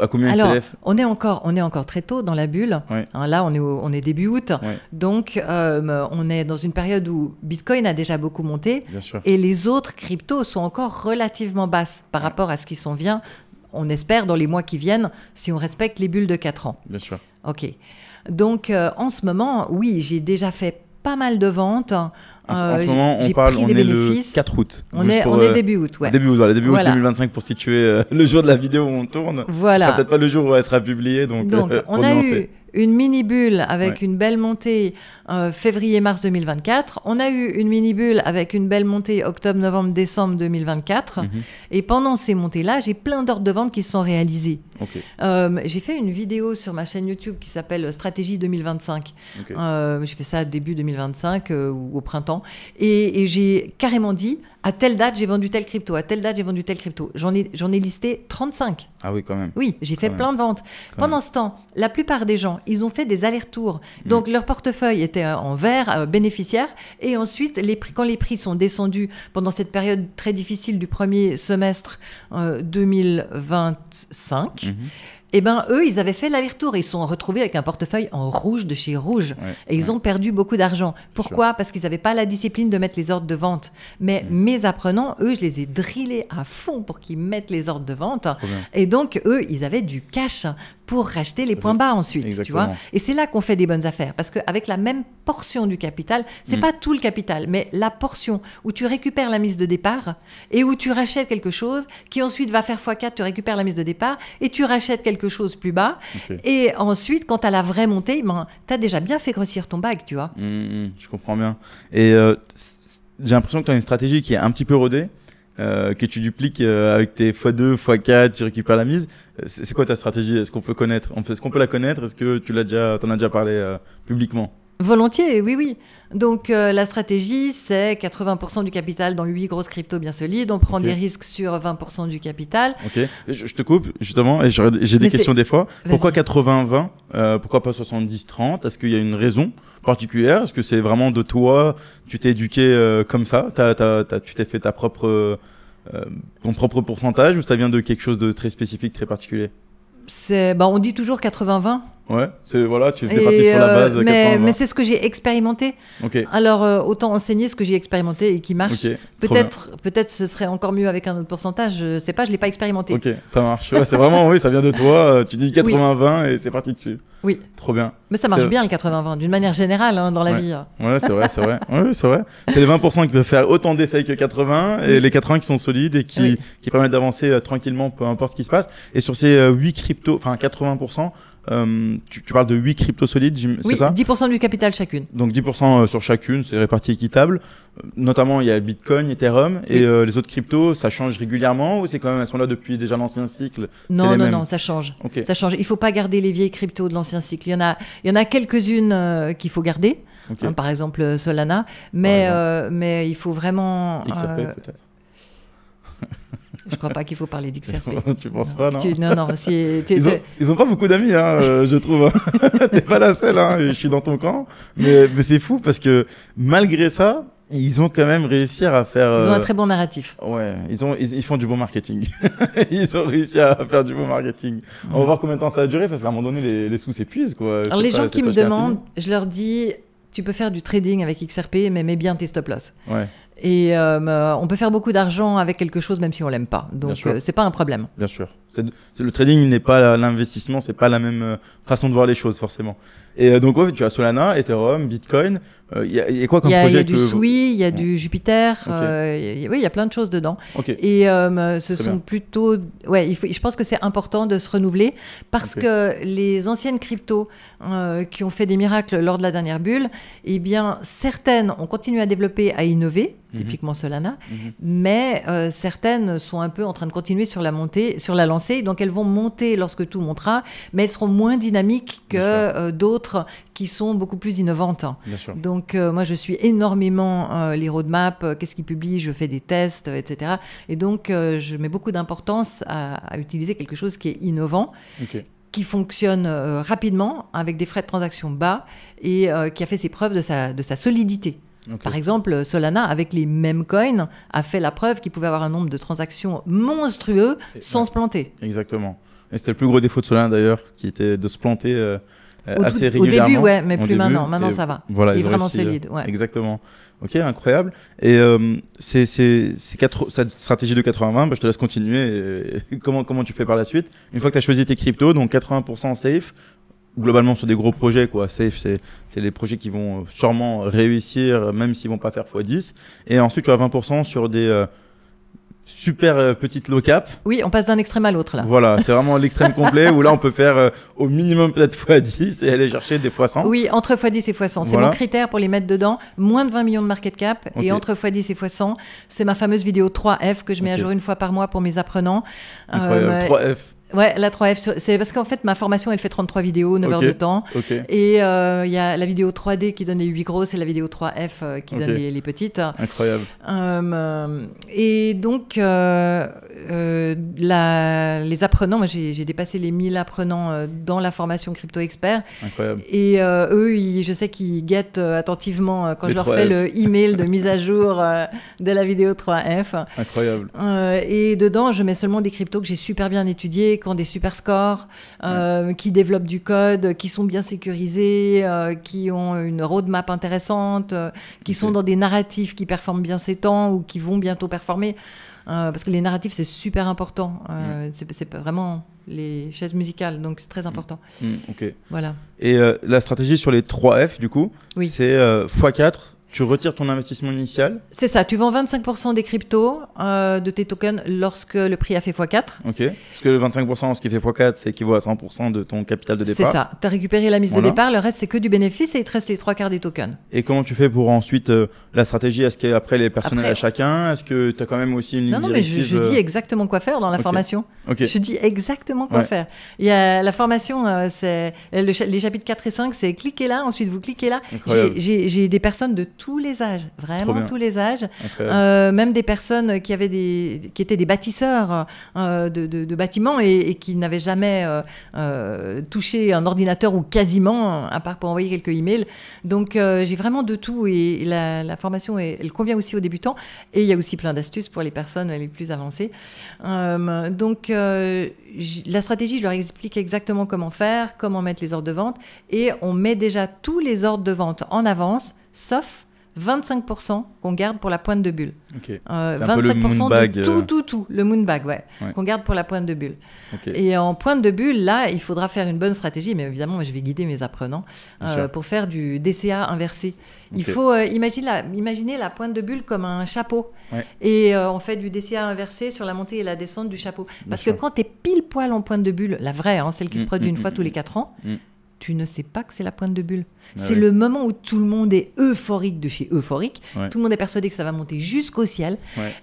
B: À combien il s'élève ?
A: On est encore très tôt dans la bulle.
B: Ouais.
A: Là, on est début août.
B: Ouais.
A: Donc, on est dans une période où Bitcoin a déjà beaucoup monté.
B: Bien sûr.
A: Et les autres cryptos sont encore relativement basses par rapport à ce qui s'en vient. On espère dans les mois qui viennent, si on respecte les bulles de 4 ans.
B: Bien sûr.
A: OK. Donc, en ce moment, oui, j'ai déjà fait pas mal de ventes.
B: En ce moment, on est le 4 août.
A: On est début août, ouais.
B: Début août 2025 pour situer le jour de la vidéo où on tourne.
A: Voilà.
B: Ce sera peut-être pas le jour où elle sera publiée. Donc
A: on a eu une mini-bulle avec une belle montée février-mars 2024. On a eu une mini-bulle avec une belle montée octobre, novembre, décembre 2024. Et pendant ces montées-là, j'ai plein d'ordres de vente qui se sont réalisés.
B: Okay.
A: J'ai fait une vidéo sur ma chaîne YouTube qui s'appelle Stratégie 2025. Okay. J'ai fait ça début 2025 ou au printemps. Et j'ai carrément dit, à telle date, j'ai vendu telle crypto. À telle date, j'ai vendu telle crypto. J'en ai listé 35.
B: Ah oui, quand même.
A: Oui, j'ai fait plein de ventes. Pendant ce temps, la plupart des gens, ils ont fait des allers-retours. Donc, leur portefeuille était en vert, bénéficiaire. Et ensuite, quand les prix sont descendus pendant cette période très difficile du premier semestre 2025, eh ben, eux, ils avaient fait l'aller-retour. Ils se sont retrouvés avec un portefeuille en rouge de chez rouge. Et ils ont perdu beaucoup d'argent. Pourquoi ? Parce qu'ils n'avaient pas la discipline de mettre les ordres de vente. Mais mes apprenants, eux, je les ai drillés à fond pour qu'ils mettent les ordres de vente. Et donc, eux, ils avaient du cash pour racheter les points bas ensuite.
B: Exactement.
A: Tu vois ? Et c'est là qu'on fait des bonnes affaires. Parce qu'avec la même portion du capital, c'est pas tout le capital, mais la portion où tu récupères la mise de départ et où tu rachètes quelque chose qui ensuite va faire x4, tu récupères la mise de départ et tu rachètes quelque chose plus bas. Et ensuite, quand tu as la vraie montée, tu as déjà bien fait grossir ton bag, tu vois.
B: Je comprends bien. Et j'ai l'impression que tu as une stratégie qui est un petit peu rodée, que tu dupliques avec tes x2, x4, tu récupères la mise. C'est quoi ta stratégie ? Est-ce qu'on peut connaître ? Est-ce qu'on peut la connaître ? Est-ce que tu t'en as déjà parlé publiquement ?
A: Volontiers, oui. Donc, la stratégie, c'est 80% du capital dans 8 grosses cryptos bien solides. On prend des risques sur 20% du capital. Ok,
B: je te coupe, justement, et j'ai des questions des fois. Pourquoi 80-20 ? Pourquoi pas 70-30 ? Est-ce qu'il y a une raison particulière ? Est-ce que c'est vraiment de toi ? Tu t'es éduqué comme ça ? Tu t'es fait ton propre pourcentage ou ça vient de quelque chose de très spécifique, très particulier ?
A: On dit toujours 80-20.
B: Ouais, tu fais partie sur la base.
A: Mais c'est ce que j'ai expérimenté.
B: Okay.
A: Alors, autant enseigner ce que j'ai expérimenté et qui marche. Okay. Peut-être ce serait encore mieux avec un autre pourcentage. Je sais pas, je l'ai pas expérimenté.
B: Ok, ça marche. Ouais, c'est vraiment, oui, ça vient de toi. Tu dis 80-20 et c'est parti dessus.
A: Oui.
B: Trop bien.
A: Mais ça marche bien le 80-20, d'une manière générale dans la vie.
B: Ouais, c'est vrai. Oui, c'est vrai. C'est les 20% qui peuvent faire autant d'effets que 80 et les 80 qui sont solides et qui permettent d'avancer tranquillement, peu importe ce qui se passe. Et sur ces 8 cryptos, enfin 80%, tu parles de 8 cryptos solides, c'est ça ?
A: 10% du capital chacune.
B: Donc 10% sur chacune, c'est réparti équitable. Notamment, il y a Bitcoin, Ethereum et les autres cryptos, ça change régulièrement ou c'est quand même, elles sont là depuis déjà l'ancien cycle ?
A: Non, ça change.
B: Okay.
A: Ça change. Il ne faut pas garder les vieilles cryptos de l'ancien cycle. Il y en a quelques-unes qu'il faut garder, par exemple Solana, mais il faut vraiment...
B: XRP peut-être.
A: Je crois pas qu'il faut parler d'XRP.
B: Tu penses pas, non ?
A: Non.
B: Ils ont pas beaucoup d'amis, je trouve. T'es pas la seule, je suis dans ton camp. Mais c'est fou parce que malgré ça, ils ont quand même réussi à faire...
A: Ils ont un très bon narratif.
B: Ouais, ils font du bon marketing. Ils ont réussi à faire du bon marketing. On va voir combien de temps ça a duré parce qu'à un moment donné, les sous s'épuisent, quoi.
A: Alors les gens qui me demandent, je leur dis... tu peux faire du trading avec XRP, mais mets bien tes stop-loss.
B: Ouais.
A: Et on peut faire beaucoup d'argent avec quelque chose même si on l'aime pas. Donc c'est pas un problème.
B: Bien sûr. Le trading n'est pas l'investissement, c'est pas la même façon de voir les choses forcément. Et donc ouais, tu as Solana, Ethereum, Bitcoin. Il y a quoi comme projet?
A: Il y a du Sui, il y a du Jupiter. Oui, il y a plein de choses dedans.
B: Okay.
A: Et ce sont plutôt... Ouais, je pense que c'est important de se renouveler parce que les anciennes cryptos qui ont fait des miracles lors de la dernière bulle, eh bien, certaines ont continué à développer, à innover, typiquement Solana, mais certaines sont un peu en train de continuer sur la montée, sur la lancée, donc elles vont monter lorsque tout montera, mais elles seront moins dynamiques que d'autres qui sont beaucoup plus innovantes.
B: Bien sûr.
A: Donc moi je suis énormément les roadmaps, qu'est-ce qu'ils publient, je fais des tests, etc. Et donc je mets beaucoup d'importance à utiliser quelque chose qui est innovant. Qui fonctionne rapidement avec des frais de transaction bas et qui a fait ses preuves de sa solidité. Par exemple, Solana, avec les mêmes coins, a fait la preuve qu'il pouvait avoir un nombre de transactions monstrueux sans se planter.
B: Exactement. Et c'était le plus gros défaut de Solana d'ailleurs, qui était de se planter assez régulièrement.
A: Au début, ouais, mais plus maintenant. Maintenant, ça va.
B: Voilà,
A: il est vraiment solide. Ouais.
B: Exactement. Ok, incroyable. Et cette stratégie de 80-20, je te laisse continuer. Comment tu fais par la suite? Une fois que tu as choisi tes cryptos, donc 80% safe, globalement sur des gros projets, quoi. Safe, c'est les projets qui vont sûrement réussir, même s'ils vont pas faire x10. Et ensuite, tu as 20% sur des super petites low cap.
A: Oui, on passe d'un extrême à l'autre là.
B: Voilà, c'est vraiment l'extrême complet où là on peut faire au minimum peut-être x10 et aller chercher des x100.
A: Oui, entre x10 et x100. C'est mon critère pour les mettre dedans. Moins de 20 millions de market cap et entre x10 et x100. C'est ma fameuse vidéo 3F que je mets à jour une fois par mois pour mes apprenants.
B: Incroyable, 3F.
A: Ouais, la 3F, c'est parce qu'en fait, ma formation, elle fait 33 vidéos, 9 heures de temps. Et il y a la vidéo 3D qui donne les 8 grosses et la vidéo 3F qui donne les petites.
B: Incroyable.
A: Et donc, les apprenants, moi, j'ai dépassé les 1000 apprenants dans la formation Crypto Expert.
B: Incroyable.
A: Et eux, je sais qu'ils guettent attentivement quand je leur fais le email de mise à jour de la vidéo 3F.
B: Incroyable.
A: Et dedans, je mets seulement des cryptos que j'ai super bien étudiés, qui ont des super scores, qui développent du code, qui sont bien sécurisés, qui ont une roadmap intéressante, qui sont dans des narratifs qui performent bien ces temps ou qui vont bientôt performer. Parce que les narratifs, c'est super important. C'est vraiment les chaises musicales, donc c'est très important.
B: Ok.
A: Voilà.
B: Et la stratégie sur les 3F, du coup, c'est x4. Tu retires ton investissement initial.
A: C'est ça, tu vends 25% des cryptos de tes tokens lorsque le prix a fait x4.
B: Ok, parce que le 25%, ce qui fait x4, c'est équivaut à 100% de ton capital de départ.
A: C'est ça, tu as récupéré la mise de départ, le reste c'est que du bénéfice et il te reste les 3/4 des tokens.
B: Et comment tu fais pour ensuite la stratégie? Est-ce qu'après les personnels à chacun? Est-ce que tu as quand même aussi une ligne directive?
A: Non, mais je dis exactement quoi faire dans la formation. Je dis exactement quoi faire. Il y a la formation, c'est les chapitres 4 et 5, c'est cliquez là, ensuite vous cliquez là. J'ai des personnes de tous les âges, vraiment tous les âges, même des personnes qui étaient des bâtisseurs de bâtiments et qui n'avaient jamais touché un ordinateur ou quasiment, à part pour envoyer quelques emails. Donc j'ai vraiment de tout et la formation elle convient aussi aux débutants et il y a aussi plein d'astuces pour les personnes les plus avancées. Donc la stratégie, je leur explique exactement comment faire, comment mettre les ordres de vente et on met déjà tous les ordres de vente en avance, sauf 25% qu'on garde pour la pointe de bulle. 25% de tout, le moonbag, qu'on garde pour la pointe de bulle. Et en pointe de bulle, là, il faudra faire une bonne stratégie, mais évidemment, moi, je vais guider mes apprenants pour faire du DCA inversé. Il faut imaginer la pointe de bulle comme un chapeau. Et on fait du DCA inversé sur la montée et la descente du chapeau. Parce que quand tu es pile poil en pointe de bulle, la vraie, celle qui se produit une fois tous les 4 ans, tu ne sais pas que c'est la pointe de bulle. C'est le moment où tout le monde est euphorique de chez euphorique. Tout le monde est persuadé que ça va monter jusqu'au ciel.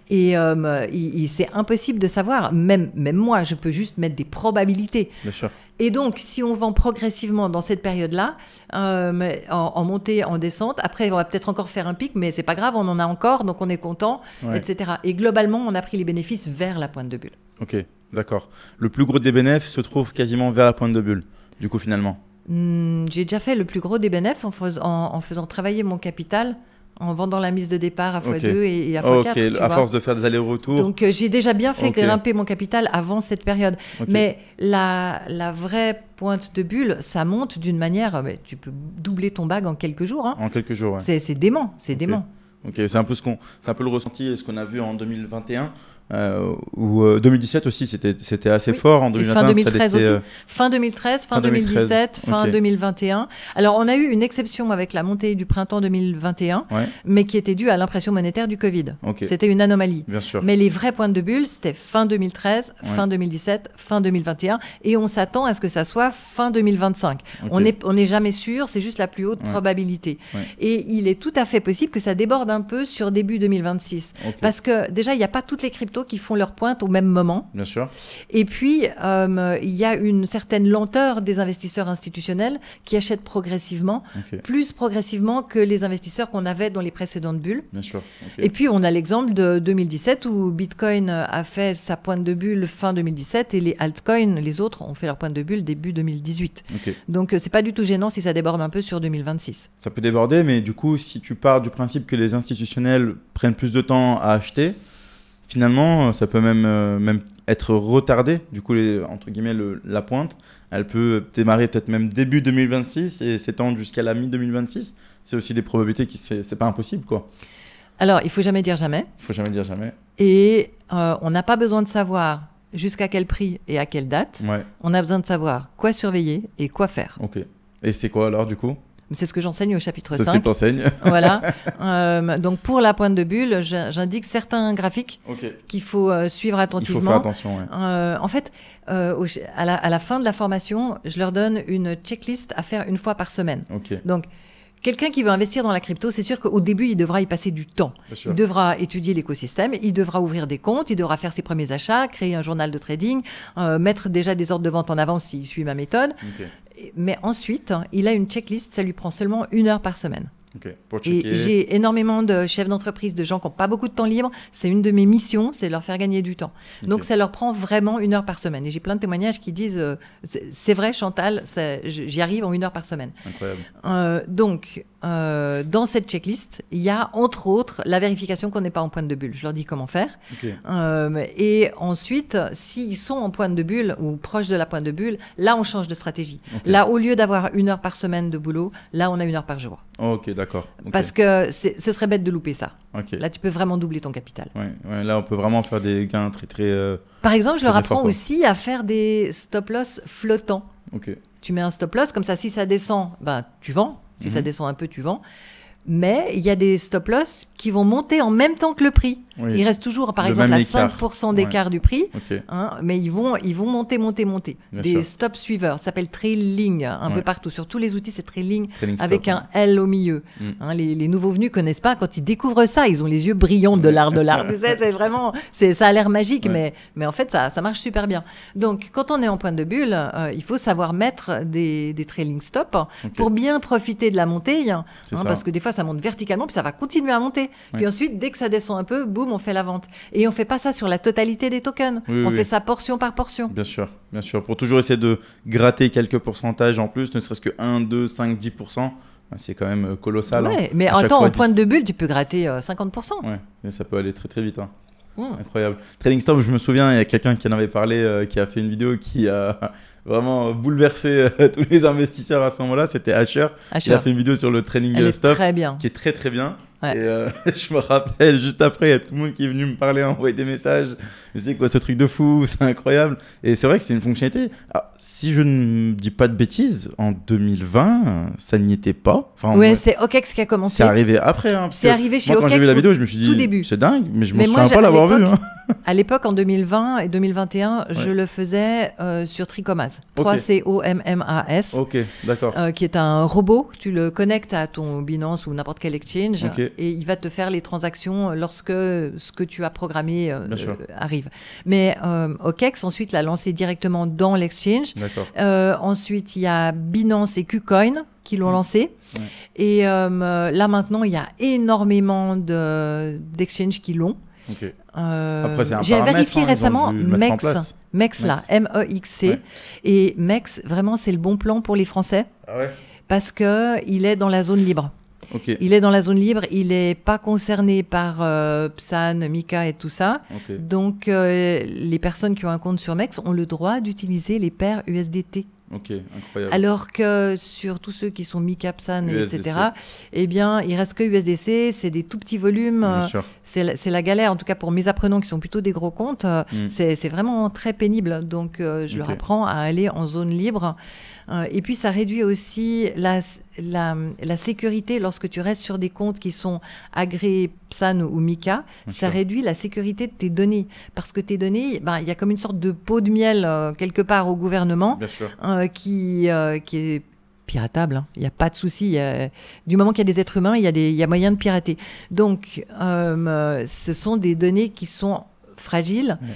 A: Et c'est impossible de savoir. Même moi, je peux juste mettre des probabilités.
B: Bien sûr.
A: Et donc, si on vend progressivement dans cette période-là, en montée, en descente, après, on va peut-être encore faire un pic, mais c'est pas grave, on en a encore, donc on est content, etc. Et globalement, on a pris les bénéfices vers la pointe de bulle.
B: Ok, d'accord. Le plus gros des bénéfices se trouve quasiment vers la pointe de bulle, du coup, finalement.
A: J'ai déjà fait le plus gros des bénéfices en faisant travailler mon capital en vendant la mise de départ à x2
B: Ok.
A: et à x4.
B: Ok, à force de faire des allers-retours.
A: Donc j'ai déjà bien fait
B: Ok.
A: grimper mon capital avant cette période.
B: Ok.
A: Mais la vraie pointe de bulle, ça monte d'une manière, mais tu peux doubler ton bag en quelques jours. Hein.
B: En quelques jours, ouais.
A: C'est dément, c'est
B: Ok.
A: dément.
B: Ok, c'est un peu le ressenti et ce qu'on a vu en 2021. Ou 2017 aussi, c'était assez
A: Oui.
B: fort. En
A: Et
B: 2021,
A: fin 2013
B: ça l'était,
A: aussi. Fin 2013, fin
B: fin 2013,
A: 2017, fin
B: ok.
A: 2021. Alors, on a eu une exception avec la montée du printemps 2021,
B: Ouais,
A: mais qui était due à l'impression monétaire du Covid.
B: ok,
A: C'était une anomalie.
B: bien sûr.
A: Mais les vraies pointes de bulle, c'était fin 2013,
B: Ouais.
A: fin 2017, fin 2021. Et on s'attend à ce que ça soit fin 2025.
B: Ok.
A: On n'est jamais sûr, c'est juste la plus haute
B: Ouais.
A: probabilité.
B: Ouais.
A: Et il est tout à fait possible que ça déborde un peu sur début 2026.
B: Ok.
A: Parce que déjà, il n'y a pas toutes les cryptos qui font leur pointe au même moment.
B: Bien sûr.
A: Et puis, il y a une certaine lenteur des investisseurs institutionnels qui achètent progressivement,
B: Ok,
A: plus progressivement que les investisseurs qu'on avait dans les précédentes bulles.
B: bien sûr. Ok.
A: Et puis, on a l'exemple de 2017 où Bitcoin a fait sa pointe de bulle fin 2017 et les altcoins, les autres, ont fait leur pointe de bulle début 2018.
B: Ok.
A: Donc, c'est pas du tout gênant si ça déborde un peu sur 2026.
B: Ça peut déborder, mais du coup, si tu pars du principe que les institutionnels prennent plus de temps à acheter, finalement, ça peut même être retardé. Du coup, entre guillemets, la pointe, elle peut démarrer peut-être même début 2026 et s'étendre jusqu'à la mi-2026. C'est aussi des probabilités c'est pas impossible, quoi.
A: Alors, il faut jamais dire jamais.
B: Il faut jamais dire jamais.
A: Et on n'a pas besoin de savoir jusqu'à quel prix et à quelle date.
B: Ouais,
A: On a besoin de savoir quoi surveiller et quoi faire.
B: ok. Et c'est quoi alors, du coup?
A: C'est ce que j'enseigne au chapitre
B: C'est ce que
A: 5.
B: tu enseignes.
A: Voilà. Donc, pour la pointe de bulle, j'indique certains graphiques
B: Ok.
A: qu'il faut suivre
B: Il faut
A: attentivement.
B: faire attention, ouais.
A: En fait, à la fin de la formation, je leur donne une checklist à faire une fois par semaine.
B: Ok,
A: Donc, quelqu'un qui veut investir dans la crypto, c'est sûr qu'au début, il devra y passer du temps.
B: bien sûr.
A: Il devra étudier l'écosystème, il devra ouvrir des comptes, il devra faire ses premiers achats, créer un journal de trading, mettre déjà des ordres de vente en avance s'il suit ma méthode.
B: Ok,
A: Mais ensuite, il a une checklist, ça lui prend seulement 1 heure par semaine.
B: ok. Pour
A: Et
B: checker.
A: j'ai énormément de chefs d'entreprise, de gens qui n'ont pas beaucoup de temps libre. C'est une de mes missions, c'est de leur faire gagner du temps.
B: Ok.
A: Donc, ça leur prend vraiment 1 heure par semaine. Et j'ai plein de témoignages qui disent c'est vrai, Chantal, j'y arrive en 1 heure par semaine.
B: Incroyable.
A: Donc, dans cette checklist, il y a entre autres la vérification qu'on n'est pas en pointe de bulle. Je leur dis comment faire.
B: Ok,
A: Et ensuite, s'ils sont en pointe de bulle ou proche de la pointe de bulle, là, on change de stratégie.
B: Ok.
A: Là, au lieu d'avoir 1 heure par semaine de boulot, là, on a 1 heure par jour.
B: ok, d'accord. Ok.
A: Parce que ce serait bête de louper ça.
B: Ok.
A: Là, tu peux vraiment doubler ton capital.
B: Ouais, là, on peut vraiment faire des gains très, très.
A: Par exemple, je leur
B: Très
A: apprends
B: fort, quoi.
A: aussi à faire des stop-loss flottants.
B: Ok,
A: Tu mets un stop-loss, comme ça, si ça descend, ben, tu vends. Si ça
B: Mhm.
A: descend un peu, tu vends. Mais il y a des stop-loss qui vont monter en même temps que le prix.
B: oui.
A: Il reste toujours, par
B: Le
A: exemple,
B: même
A: à
B: écart.
A: 5% d'écart du prix.
B: Ok,
A: Hein, mais ils vont monter.
B: Bien
A: Des
B: sûr.
A: stop suiveurs, ça s'appelle trailing un peu
B: Ouais.
A: partout. Sur tous les outils, c'est trailing
B: training
A: avec
B: stop.
A: un L au milieu.
B: Mm.
A: Hein, les nouveaux venus connaissent pas. Quand ils découvrent ça, ils ont les yeux brillants de l'art. Tu sais, c'est vraiment, ça a l'air magique,
B: Ouais.
A: mais en fait, ça marche super bien. Donc, quand on est en pointe de bulle, il faut savoir mettre des trailing stop
B: Ok.
A: pour bien profiter de la montée.
B: C'est ça.
A: Parce que des fois, ça monte verticalement, puis ça va continuer à monter. Puis
B: Ouais.
A: ensuite, dès que ça descend un peu, boum, on fait la vente. Et on fait pas ça sur la totalité des tokens.
B: Oui,
A: On
B: oui.
A: fait ça portion par portion.
B: Bien sûr, bien sûr. Pour toujours essayer de gratter quelques pourcentages en plus, ne serait-ce que 1, 2, 5, 10%, c'est quand même colossal.
A: Ouais,
B: hein.
A: mais
B: À
A: en
B: chaque
A: temps,
B: fois,
A: en pointe de bulle, tu peux gratter 50%.
B: Ouais, mais ça peut aller très très vite. Hein.
A: Mmh.
B: Incroyable. Trading Stop, je me souviens, il y a quelqu'un qui en avait parlé, qui a fait une vidéo qui a vraiment bouleversé tous les investisseurs à ce moment-là. C'était Asher. Il a fait une vidéo sur le Trading
A: Elle est
B: Stop
A: très bien.
B: qui est très très bien.
A: Ouais.
B: Et je me rappelle, juste après, il y a tout le monde qui est venu me parler, envoyer des messages. Mais c'est quoi ce truc de fou? C'est incroyable. Et c'est vrai que c'est une fonctionnalité. Alors, si je ne dis pas de bêtises, en 2020, ça n'y était pas. Enfin,
A: Ouais,
B: moi,
A: c'est OKEx qui a commencé.
B: c'est arrivé après. Hein, parce
A: C'est
B: que
A: arrivé chez
B: moi, quand j'ai vu
A: OKEx
B: la
A: au
B: vidéo, je me suis dit,
A: tout début.
B: c'est dingue, mais je me
A: Mais moi,
B: souviens pas
A: à
B: l'avoir vu.
A: l'époque,
B: Hein.
A: À l'époque, en 2020 et 2021, je
B: Ouais.
A: le faisais sur Tricomas.
B: Ok.
A: 3COMMAS.
B: Ok, d'accord.
A: Qui est un robot, tu le connectes à ton Binance ou n'importe quel exchange
B: Ok.
A: et il va te faire les transactions lorsque ce que tu as programmé
B: Bien sûr.
A: arrive. Mais OKEx ensuite l'a lancé directement dans l'exchange.
B: D'accord.
A: Ensuite, il y a Binance et KuCoin qui l'ont lancé.
B: Ouais.
A: Et là maintenant, il y a énormément d'exchanges qui l'ont.
B: Ok. Après, c'est un
A: J'ai
B: paramètre,
A: vérifié
B: hein, ils ont
A: récemment
B: dû le mettre en
A: MEX.
B: place.
A: MEX là,
B: MEX.
A: M-E-X-C.
B: Ouais.
A: Et MEX, vraiment, c'est le bon plan pour les Français
B: Ah ouais.
A: parce qu'il est dans la zone libre.
B: Okay.
A: Il est dans la zone libre, il n'est pas concerné par PSAN, Mika et tout ça.
B: Okay.
A: Donc, les personnes qui ont un compte sur MEX ont le droit d'utiliser les paires USDT.
B: Ok, incroyable.
A: Alors que sur tous ceux qui sont Mika, PSAN,
B: USDC.
A: etc., eh bien, il reste que USDC, c'est des tout petits volumes.
B: Bien sûr.
A: C'est la galère, en tout cas pour mes apprenants qui sont plutôt des gros comptes. C'est vraiment très pénible. Donc, je leur apprends à aller en zone libre. Et puis, ça réduit aussi la sécurité lorsque tu restes sur des comptes qui sont agréés PSAN ou Mika. Ça réduit la sécurité de tes données. Parce que tes données, il y a comme une sorte de pot de miel quelque part au gouvernement qui est piratable. Il n'y a pas de souci. Du moment qu'il y a des êtres humains, il y a moyen de pirater. Donc, ce sont des données qui sont fragiles. Ouais.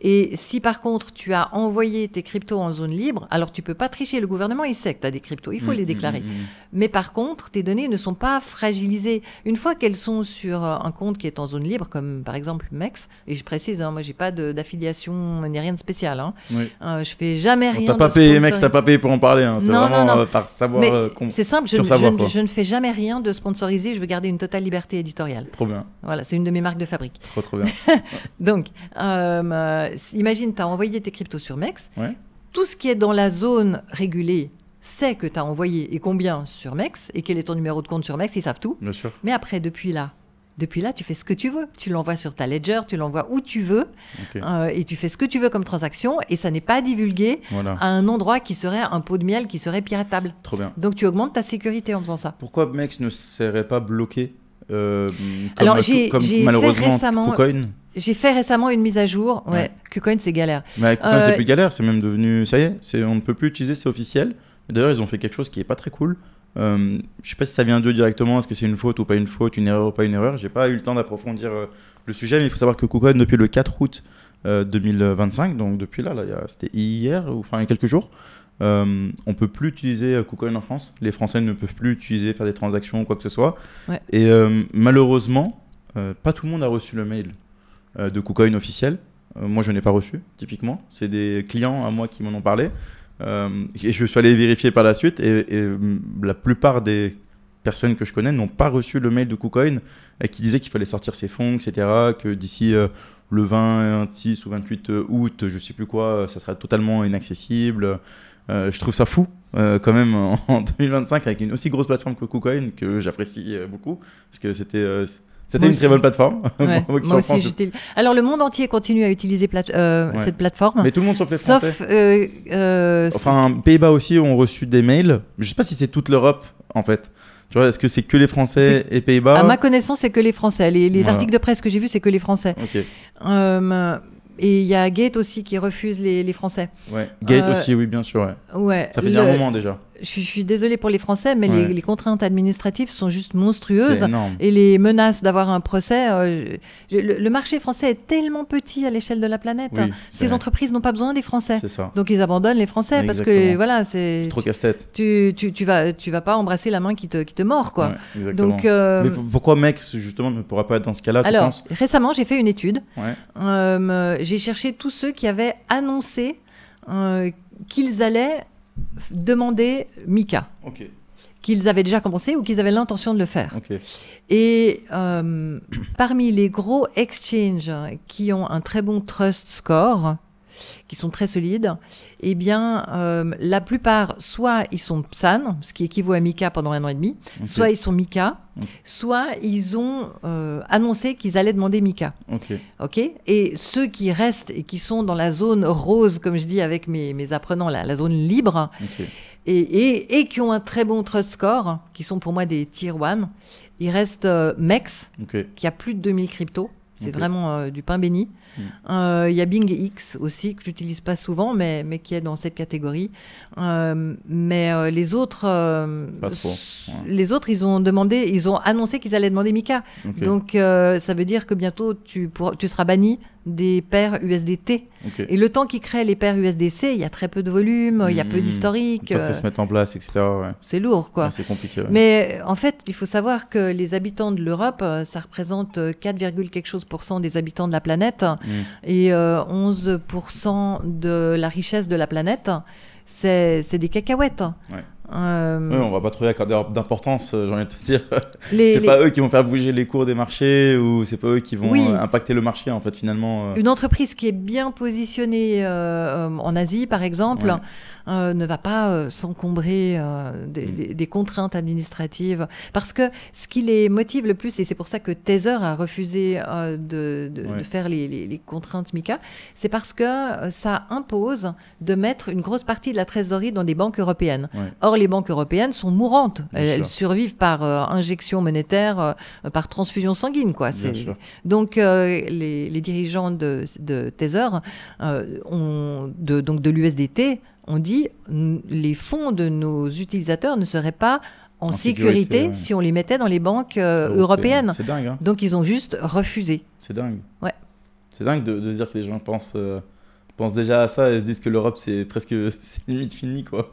A: Et si par contre tu as envoyé tes cryptos en zone libre, alors tu peux pas tricher. Le gouvernement, il sait que tu as des cryptos, il faut les déclarer. Mais par contre, tes données ne sont pas fragilisées. Une fois qu'elles sont sur un compte qui est en zone libre, comme par exemple MEX, et je précise, moi j'ai pas d'affiliation ni rien de spécial. Je fais jamais rien.
B: T'as pas payé MEX, t'as pas payé pour en parler. C'est vraiment par savoir.
A: C'est simple, je ne fais jamais rien de sponsorisé. Je veux garder une totale liberté éditoriale.
B: Trop bien.
A: Voilà, c'est une de mes marques de fabrique.
B: Trop bien.
A: Donc, imagine, tu as envoyé tes cryptos sur MEX. Tout ce qui est dans la zone régulée sait que tu as envoyé et combien sur MEX et quel est ton numéro de compte sur MEX, ils savent tout.
B: Bien sûr.
A: Mais après, depuis là, tu fais ce que tu veux. Tu l'envoies sur ta ledger, tu l'envoies où tu veux et tu fais ce que tu veux comme transaction et ça n'est pas divulgué à un endroit qui serait un pot de miel qui serait piratable.
B: Trop bien.
A: Donc, tu augmentes ta sécurité en faisant ça.
B: Pourquoi MEX ne serait pas bloqué
A: Alors, j'ai
B: malheureusement KuCoin.
A: J'ai fait récemment une mise à jour. KuCoin, c'est galère.
B: Mais KuCoin, c'est plus galère. C'est même devenu. Ça y est, on ne peut plus utiliser, c'est officiel. D'ailleurs, ils ont fait quelque chose qui n'est pas très cool. Je ne sais pas si ça vient d'eux directement. Est-ce que c'est une faute ou pas une faute, une erreur ou pas une erreur. Je n'ai pas eu le temps d'approfondir le sujet. Mais il faut savoir que KuCoin, depuis le 4 août 2025, donc depuis là c'était hier, ou enfin il y a quelques jours, on ne peut plus utiliser KuCoin en France. Les Français ne peuvent plus utiliser, faire des transactions ou quoi que ce soit. Et malheureusement, pas tout le monde a reçu le mail de KuCoin officiel. Moi, je n'ai pas reçu, typiquement. C'est des clients à moi qui m'en ont parlé. Et je suis allé vérifier par la suite. Et la plupart des personnes que je connais n'ont pas reçu le mail de KuCoin qui disait qu'il fallait sortir ses fonds, etc. Que d'ici le 26 ou 28 août, je ne sais plus quoi, ça sera totalement inaccessible. Je trouve ça fou quand même en 2025 avec une aussi grosse plateforme que KuCoin que j'apprécie beaucoup parce que c'était une très bonne plateforme.
A: Ouais, moi aussi, j'utilise. Alors, le monde entier continue à utiliser cette plateforme.
B: Mais tout le monde sauf les Français. Enfin, Pays-Bas aussi ont reçu des mails. Je ne sais pas si c'est toute l'Europe, en fait. Tu vois, est-ce que c'est que les Français et Pays-Bas ?
A: À ma connaissance, c'est que les Français. Les articles de presse que j'ai vus, c'est que les Français.
B: Ok.
A: Et il y a Gate aussi qui refuse les Français.
B: Ouais. Gate aussi, oui, bien sûr. Ouais. Ça fait déjà un moment déjà.
A: Je suis désolée pour les Français, mais les contraintes administratives sont juste monstrueuses.
B: C'est énorme.
A: Et les menaces d'avoir un procès. Le marché français est tellement petit à l'échelle de la planète.
B: Oui,
A: ces entreprises n'ont pas besoin des Français.
B: C'est ça.
A: Donc ils abandonnent les Français parce que voilà, c'est
B: trop casse-tête.
A: Tu vas pas embrasser la main qui te mord, quoi.
B: Ouais, exactement.
A: Donc,
B: mais pourquoi MEX justement ne pourra pas être dans ce cas-là?
A: Alors, récemment, j'ai fait une étude.
B: Ouais.
A: J'ai cherché tous ceux qui avaient annoncé qu'ils allaient demander Mika.
B: Okay.
A: Qu'ils avaient déjà commencé ou qu'ils avaient l'intention de le faire.
B: Okay.
A: Et parmi les gros exchanges qui ont un très bon trust score, qui sont très solides, eh bien, la plupart, soit ils sont PSAN, ce qui équivaut à Mika pendant 1 an et demi, soit ils sont Mika, soit ils ont annoncé qu'ils allaient demander Mika. Okay. Et ceux qui restent et qui sont dans la zone rose, comme je dis avec mes apprenants, la zone libre, et qui ont un très bon trust score, qui sont pour moi des tier 1, il reste MEX, qui a plus de 2000 cryptos. C'est vraiment du pain béni. Il y a Bing X aussi, que je n'utilise pas souvent, mais qui est dans cette catégorie. Mais les autres, les autres, ils ont annoncé qu'ils allaient demander Mika. Donc, ça veut dire que bientôt, tu seras banni des paires USDT. Et le temps qu'ils créent les paires USDC, il y a très peu de volume, il y a peu d'historique.
B: Il faut se mettre en place, etc. Ouais.
A: C'est lourd, quoi.
B: C'est compliqué. Ouais.
A: Mais en fait, il faut savoir que les habitants de l'Europe, ça représente 4, quelque chose % des habitants de la planète et 11% de la richesse de la planète. C'est des cacahuètes.
B: Oui, on va pas trouver accorder d'importance, j'ai envie de te dire. C'est pas eux qui vont faire bouger les cours des marchés ou c'est pas eux qui vont impacter le marché en fait finalement.
A: Une entreprise qui est bien positionnée en Asie par exemple ne va pas s'encombrer des contraintes administratives parce que ce qui les motive le plus, et c'est pour ça que Tether a refusé de faire les contraintes MiCA, c'est parce que ça impose de mettre une grosse partie de la trésorerie dans des banques européennes. Or, les banques européennes sont mourantes. Elles survivent par injection monétaire, par transfusion sanguine, quoi. Donc, les dirigeants de Tether, donc de l'USDT, ont dit les fonds de nos utilisateurs ne seraient pas en sécurité si on les mettait dans les banques européennes.
B: C'est dingue. Hein.
A: Donc, ils ont juste refusé.
B: C'est dingue.
A: Ouais.
B: C'est dingue de se dire que les gens pensent déjà à ça et se disent que l'Europe, c'est limite fini, quoi.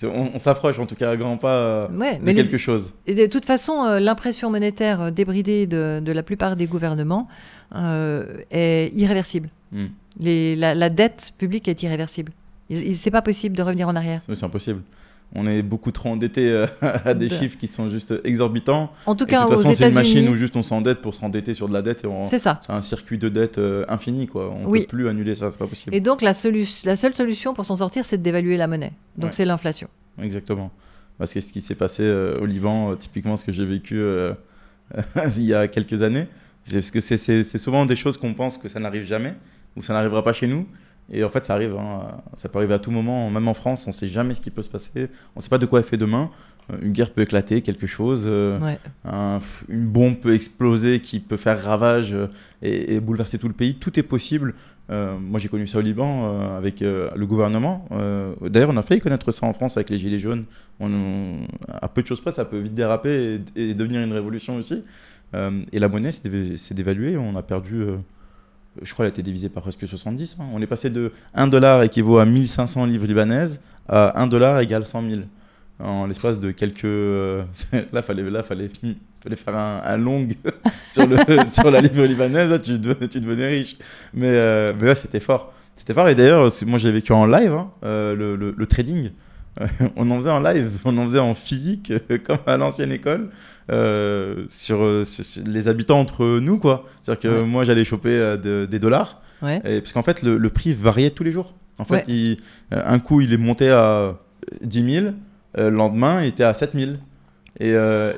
B: On s'approche, en tout cas, à grands pas de quelque chose.
A: Et de toute façon, l'impression monétaire débridée de la plupart des gouvernements est irréversible. La dette publique est irréversible. C'est pas possible de revenir en arrière.
B: C'est impossible. On est beaucoup trop endettés à des chiffres qui sont juste exorbitants.
A: En tout cas,
B: de toute façon, c'est une machine où juste on s'endette pour s'endetter sur de la dette.
A: C'est ça.
B: C'est un circuit de dette infini, quoi. On ne peut plus annuler ça, c'est pas possible.
A: Et donc, la seule solution pour s'en sortir, c'est de dévaluer la monnaie. Donc, c'est l'inflation.
B: Exactement. Parce que ce qui s'est passé au Liban, typiquement ce que j'ai vécu il y a quelques années, c'est parce que c'est souvent des choses qu'on pense que ça n'arrive jamais ou ça n'arrivera pas chez nous. Et en fait, ça arrive. Ça peut arriver à tout moment. Même en France, on ne sait jamais ce qui peut se passer. On ne sait pas de quoi elle fait demain. Une guerre peut éclater, quelque chose. Une bombe peut exploser qui peut faire ravage et bouleverser tout le pays. Tout est possible. Moi, j'ai connu ça au Liban avec le gouvernement. D'ailleurs, on a failli connaître ça en France avec les Gilets jaunes. À peu de choses près, ça peut vite déraper et devenir une révolution aussi. Et la monnaie s'est dévaluée. On a perdu... je crois qu'elle a été divisée par presque 70. Hein. On est passé de 1 $ équivaut à 1500 livres libanaises à 1 $ égale 100 000. En l'espace de quelques... Là, fallait faire un long sur la livre libanaise. Là, tu devenais riche. Mais là, c'était fort. C'était fort. Et d'ailleurs, moi, j'ai vécu en live, hein, le trading. On en faisait en live, on en faisait en physique, comme à l'ancienne école, sur les habitants entre nous, quoi. C'est-à-dire que moi, j'allais choper des dollars, parce qu'en fait, le prix variait tous les jours. En fait, un coup, il est monté à 10 000, le lendemain, il était à 7 000. Et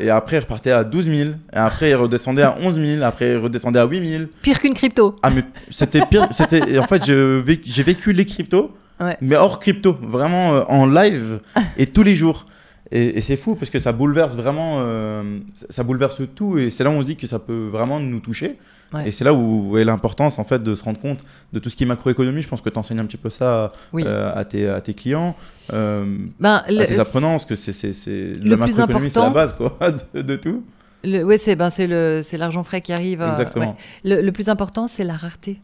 B: après, il repartait à 12 000. Et après, il redescendait à 11 000. Après, il redescendait à 8 000.
A: Pire qu'une crypto.
B: Ah, mais c'était pire. En fait, j'ai vécu les cryptos. Mais hors crypto, vraiment en live et tous les jours. Et c'est fou parce que ça bouleverse vraiment, ça bouleverse tout et c'est là où on se dit que ça peut vraiment nous toucher. Et c'est là où est l'importance en fait de se rendre compte de tout ce qui est macroéconomie. Je pense que tu enseignes un petit peu ça à tes clients, à tes apprenants, parce que la macroéconomie, c'est la base quoi, de tout.
A: C'est l'argent frais qui arrive.
B: Exactement.
A: Le plus important, c'est la rareté.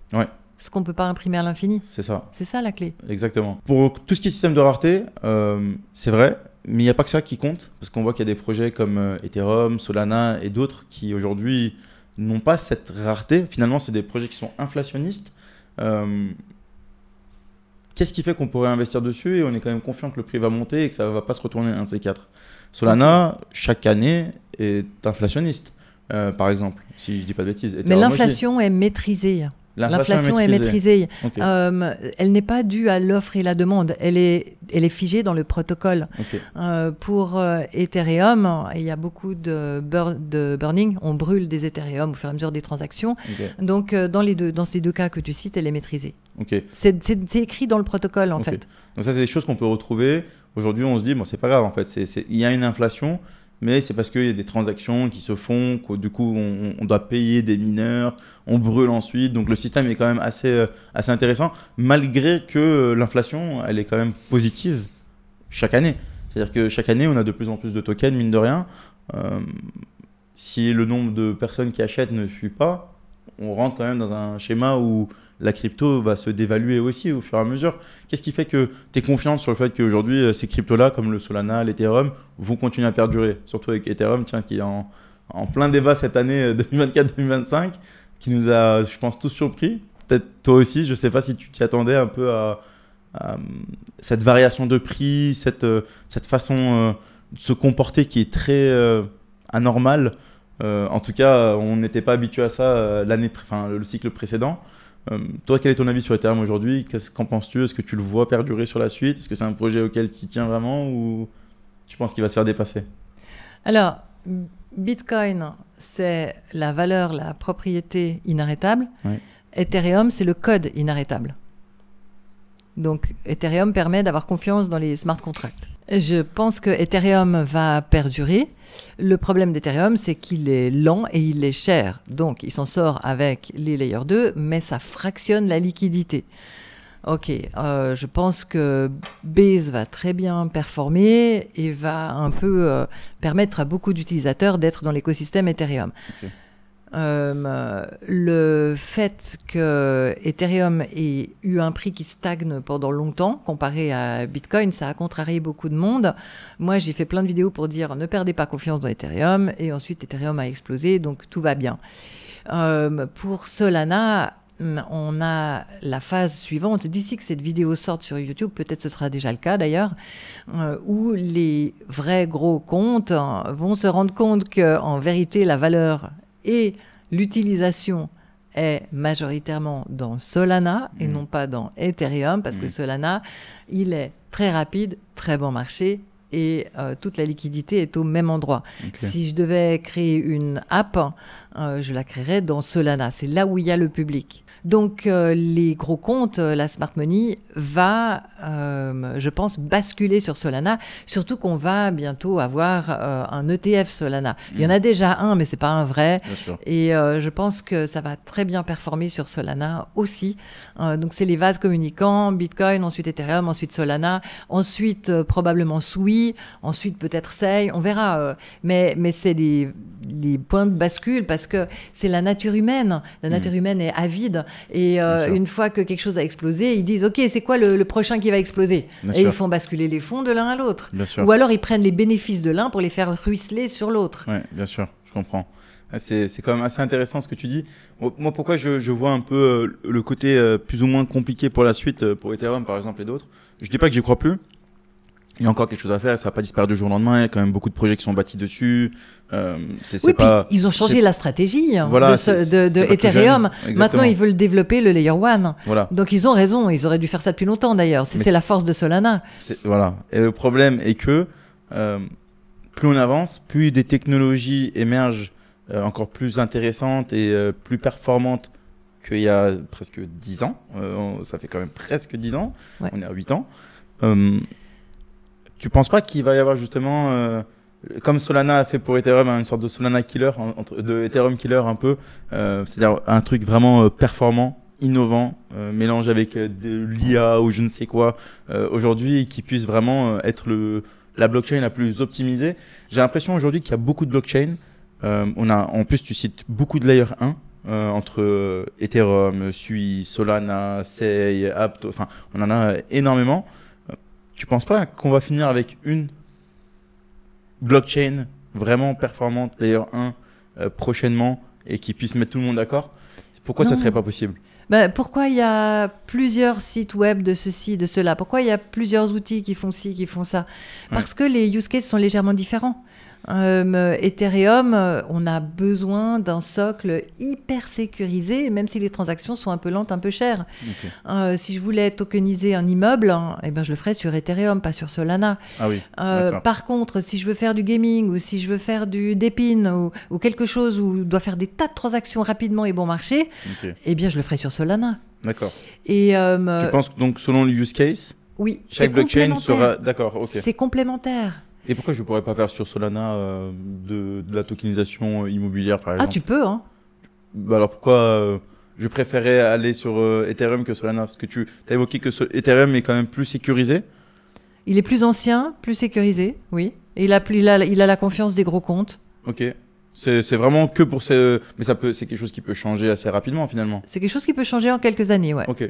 A: Ce qu'on ne peut pas imprimer à l'infini.
B: C'est ça.
A: C'est ça la clé.
B: Exactement. Pour tout ce qui est système de rareté, c'est vrai, mais il n'y a pas que ça qui compte, parce qu'on voit qu'il y a des projets comme Ethereum, Solana et d'autres qui aujourd'hui n'ont pas cette rareté. Finalement, c'est des projets qui sont inflationnistes. Qu'est-ce qui fait qu'on pourrait investir dessus et on est quand même confiant que le prix va monter et que ça ne va pas se retourner un de ces quatre. Solana, chaque année, est inflationniste, par exemple, si je ne dis pas de bêtises.
A: Mais l'inflation est maîtrisée. L'inflation est maîtrisée.
B: Okay.
A: Elle n'est pas due à l'offre et la demande. Elle est figée dans le protocole.
B: Okay.
A: Pour Ethereum, il y a beaucoup de burning. On brûle des Ethereum au fur et à mesure des transactions. Okay. Donc, dans ces deux cas que tu cites, elle est maîtrisée.
B: Okay.
A: C'est écrit dans le protocole, en fait.
B: Donc ça, c'est des choses qu'on peut retrouver. Aujourd'hui, on se dit, bon, c'est pas grave, en fait. Il y a une inflation. Mais c'est parce qu'il y a des transactions qui se font, que du coup on doit payer des mineurs, on brûle ensuite. Donc le système est quand même assez intéressant, malgré que l'inflation, elle est quand même positive chaque année. C'est-à-dire que chaque année, on a de plus en plus de tokens, mine de rien. Si le nombre de personnes qui achètent ne suit pas, on rentre quand même dans un schéma où la crypto va se dévaluer aussi au fur et à mesure. Qu'est-ce qui fait que tu es confiant sur le fait qu'aujourd'hui, ces cryptos-là, comme le Solana, l'Ethereum, vont continuer à perdurer? Surtout avec Ethereum, qui est en plein débat cette année 2024-2025, qui nous a, je pense, tous surpris. Peut-être toi aussi, je ne sais pas si tu t'y attendais un peu à cette variation de prix, cette façon de se comporter qui est très anormale. En tout cas, on n'était pas habitué à ça le cycle précédent. Toi, quel est ton avis sur Ethereum aujourd'hui? Qu'en penses-tu? Est-ce que tu le vois perdurer sur la suite? Est-ce que c'est un projet auquel tu tiens vraiment ou tu penses qu'il va se faire dépasser?
A: Alors, Bitcoin, c'est la valeur, la propriété inarrêtable.
B: Ouais.
A: Ethereum, c'est le code inarrêtable. Donc, Ethereum permet d'avoir confiance dans les smart contracts. Je pense que Ethereum va perdurer. Le problème d'Ethereum, c'est qu'il est lent et il est cher. Donc, il s'en sort avec les Layer 2, mais ça fractionne la liquidité. Ok, je pense que Base va très bien performer et va un peu permettre à beaucoup d'utilisateurs d'être dans l'écosystème Ethereum.
B: Okay.
A: Le fait que Ethereum ait eu un prix qui stagne pendant longtemps comparé à Bitcoin, ça a contrarié beaucoup de monde. Moi, j'ai fait plein de vidéos pour dire ne perdez pas confiance dans Ethereum, et ensuite Ethereum a explosé, donc tout va bien. Pour Solana, on a la phase suivante. D'ici que cette vidéo sorte sur YouTube, peut-être ce sera déjà le cas d'ailleurs, où les vrais gros comptes vont se rendre compte qu'en vérité, la valeur et l'utilisation est majoritairement dans Solana et non pas dans Ethereum, parce que Solana, il est très rapide, très bon marché, et toute la liquidité est au même endroit. Okay. Si je devais créer une app, je la créerais dans Solana. C'est là où il y a le public. Donc, les gros comptes, la smart money va, je pense, basculer sur Solana. Surtout qu'on va bientôt avoir un ETF Solana. Il y en a déjà un, mais ce n'est pas un vrai. Et je pense que ça va très bien performer sur Solana aussi. Donc, c'est les vases communicants, Bitcoin, ensuite Ethereum, ensuite Solana, ensuite probablement Sui, ensuite peut-être Sei. On verra. Mais c'est les points de bascule parce que c'est la nature humaine. La nature humaine est avide. Et une fois que quelque chose a explosé, ils disent « Ok, c'est quoi le prochain qui va exploser ?» Et ils font basculer les fonds de l'un à l'autre. Ou alors ils prennent les bénéfices de l'un pour les faire ruisseler sur l'autre.
B: Oui, bien sûr, je comprends. C'est quand même assez intéressant ce que tu dis. Moi, pourquoi je vois un peu le côté plus ou moins compliqué pour la suite, pour Ethereum par exemple et d'autres. Je ne dis pas que j'y crois plus. Il y a encore quelque chose à faire, ça va pas disparaître du jour au lendemain, il y a quand même beaucoup de projets qui sont bâtis dessus.
A: Ils ont changé la stratégie de Ethereum. Maintenant, ils veulent développer le Layer 1. Voilà. Donc, ils ont raison, ils auraient dû faire ça depuis longtemps d'ailleurs. C'est la force de Solana.
B: Voilà. Et le problème est que plus on avance, plus des technologies émergent encore plus intéressantes et plus performantes qu'il y a presque 10 ans. Ça fait quand même presque 10 ans. Ouais. On est à 8 ans. Tu ne penses pas qu'il va y avoir justement, comme Solana a fait pour Ethereum, une sorte de Solana killer, de Ethereum killer un peu, c'est-à-dire un truc vraiment performant, innovant, mélangé avec de l'IA ou je ne sais quoi aujourd'hui, et qui puisse vraiment être la blockchain la plus optimisée. J'ai l'impression aujourd'hui qu'il y a beaucoup de blockchains. En plus, tu cites beaucoup de layer 1 entre Ethereum, Sui, Solana, Sei, Apto, enfin, on en a énormément. Tu ne penses pas qu'on va finir avec une blockchain vraiment performante, layer 1, prochainement, et qui puisse mettre tout le monde d'accord? Pourquoi ça ne serait pas possible?
A: Pourquoi il y a plusieurs sites web de ceci, de cela? Pourquoi il y a plusieurs outils qui font ci, qui font ça? Parce que les use cases sont légèrement différents. Ethereum, on a besoin d'un socle hyper sécurisé, même si les transactions sont un peu lentes, un peu chères. Okay. Si je voulais tokeniser un immeuble, je le ferais sur Ethereum, pas sur Solana.
B: Ah oui,
A: par contre, si je veux faire du gaming ou si je veux faire du DePIN ou quelque chose où je dois faire des tas de transactions rapidement et bon marché, je le ferais sur Solana.
B: D'accord.
A: Et
B: tu penses donc selon le use case,
A: oui,
B: chaque blockchain sera... D'accord, ok.
A: C'est complémentaire.
B: Et pourquoi je ne pourrais pas faire sur Solana de la tokenisation immobilière, par exemple?
A: Ah, tu peux, hein.
B: Alors pourquoi je préférais aller sur Ethereum que Solana? Parce que tu as évoqué que Ethereum est quand même plus sécurisé.
A: Il est plus ancien, plus sécurisé, oui. Et il a la confiance des gros comptes.
B: Ok. C'est vraiment que pour ces... Mais c'est quelque chose qui peut changer assez rapidement, finalement.
A: C'est quelque chose qui peut changer en quelques années, ouais.
B: Ok.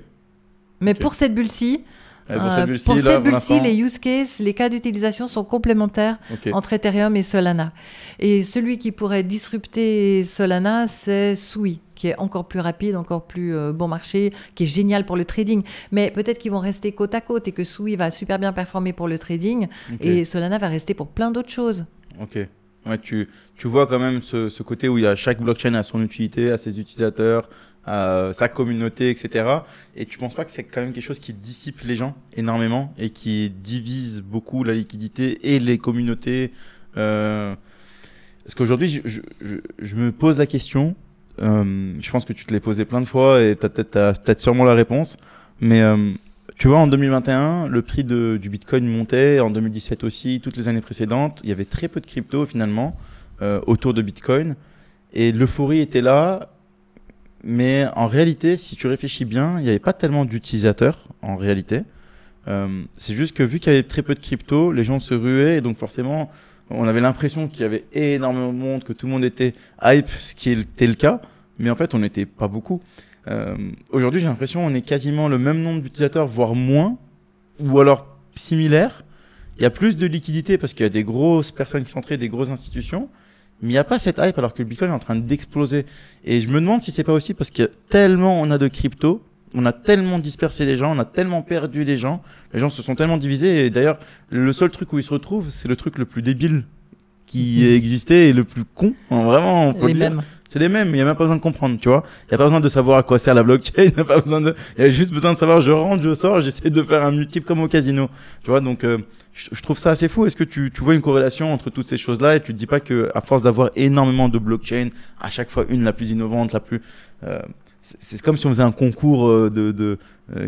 A: Mais pour cette bulle-ci... Pour cette bulle-ci, les use cases, les cas d'utilisation sont complémentaires entre Ethereum et Solana. Et celui qui pourrait disrupter Solana, c'est Sui, qui est encore plus rapide, encore plus bon marché, qui est génial pour le trading. Mais peut-être qu'ils vont rester côte à côte et que Sui va super bien performer pour le trading et Solana va rester pour plein d'autres choses.
B: Ok. Ouais, tu vois quand même ce côté où il y a chaque blockchain a son utilité, a ses utilisateurs, sa communauté, etc. Et tu penses pas que c'est quand même quelque chose qui dissipe les gens énormément et qui divise beaucoup la liquidité et les communautés Parce qu'aujourd'hui, je me pose la question, je pense que tu te l'as posé plein de fois et t'as peut-être sûrement la réponse, mais tu vois, en 2021, le prix du Bitcoin montait, en 2017 aussi, toutes les années précédentes, il y avait très peu de crypto finalement autour de Bitcoin et l'euphorie était là. Mais en réalité, si tu réfléchis bien, il n'y avait pas tellement d'utilisateurs en réalité. C'est juste que vu qu'il y avait très peu de crypto, les gens se ruaient et donc forcément, on avait l'impression qu'il y avait énormément de monde, que tout le monde était hype, ce qui était le cas. Mais en fait, on n'était pas beaucoup. Aujourd'hui, j'ai l'impression qu'on est quasiment le même nombre d'utilisateurs, voire moins, ou alors similaire. Il y a plus de liquidité parce qu'il y a des grosses personnes qui sont entrées, des grosses institutions. Mais il n'y a pas cette hype alors que le Bitcoin est en train d'exploser. Et je me demande si c'est pas aussi parce que tellement on a de crypto, on a tellement dispersé les gens, on a tellement perdu les gens se sont tellement divisés. Et d'ailleurs, le seul truc où ils se retrouvent, c'est le truc le plus débile qui ait existé et le plus con. Vraiment, on peut le dire. C'est les mêmes, il n'y a même pas besoin de comprendre, tu vois. Il n'y a pas besoin de savoir à quoi sert la blockchain, il y a juste besoin de savoir, je rentre, je sors, j'essaie de faire un multiple comme au casino. Tu vois, donc je trouve ça assez fou. Est-ce que tu vois une corrélation entre toutes ces choses-là et tu te dis pas que à force d'avoir énormément de blockchain, à chaque fois une la plus innovante, la plus... c'est comme si on faisait un concours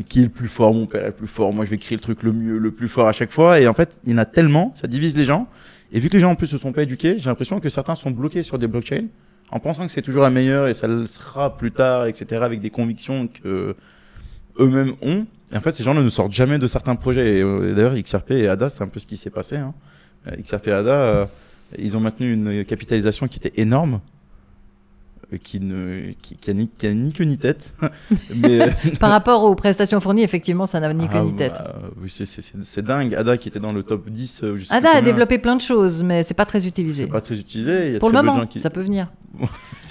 B: qui est le plus fort, mon père est le plus fort, moi je vais créer le truc le mieux, le plus fort à chaque fois. Et en fait, il y en a tellement, ça divise les gens. Et vu que les gens en plus se sont pas éduqués, j'ai l'impression que certains sont bloqués sur des blockchains en pensant que c'est toujours la meilleure et ça le sera plus tard, etc., avec des convictions que eux-mêmes ont. Et en fait, ces gens ne sortent jamais de certains projets. Et d'ailleurs, XRP et ADA, c'est un peu ce qui s'est passé. Hein. XRP et ADA, ils ont maintenu une capitalisation qui était énorme, qui a ni queue ni tête. Mais
A: par rapport aux prestations fournies, effectivement, ça n'a ni queue ni tête.
B: Oui, c'est dingue. ADA qui était dans le top 10.
A: ADA a développé plein de choses, mais c'est pas très utilisé.
B: C'est pas très utilisé. Il y a
A: pour le moment, ça peut venir.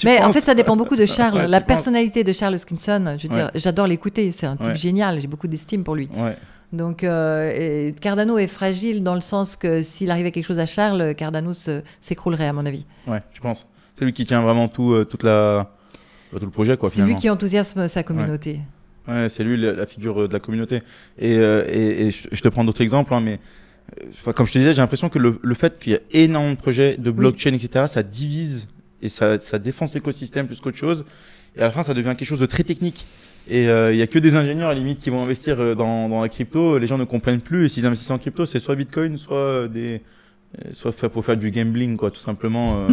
A: Mais en fait, ça dépend beaucoup de Charles.
B: Ouais,
A: la personnalité de Charles Hoskinson, je veux dire, j'adore l'écouter. C'est un type
B: Ouais.
A: génial. J'ai beaucoup d'estime pour lui.
B: Ouais.
A: Donc, et Cardano est fragile dans le sens que s'il arrivait quelque chose à Charles, Cardano s'écroulerait, à mon avis.
B: Ouais, je pense. C'est lui qui tient vraiment tout le projet, quoi.
A: C'est lui qui enthousiasme sa communauté.
B: Ouais, c'est lui la figure de la communauté. Et je te prends d'autres exemples, hein, mais comme je te disais, j'ai l'impression que le fait qu'il y a énormément de projets de blockchain, etc., ça divise et ça défonce l'écosystème plus qu'autre chose. Et à la fin, ça devient quelque chose de très technique. Et il y a que des ingénieurs à la limite qui vont investir dans la crypto. Les gens ne comprennent plus. Et s'ils investissent en crypto, c'est soit Bitcoin, soit pour faire du gambling, quoi, tout simplement.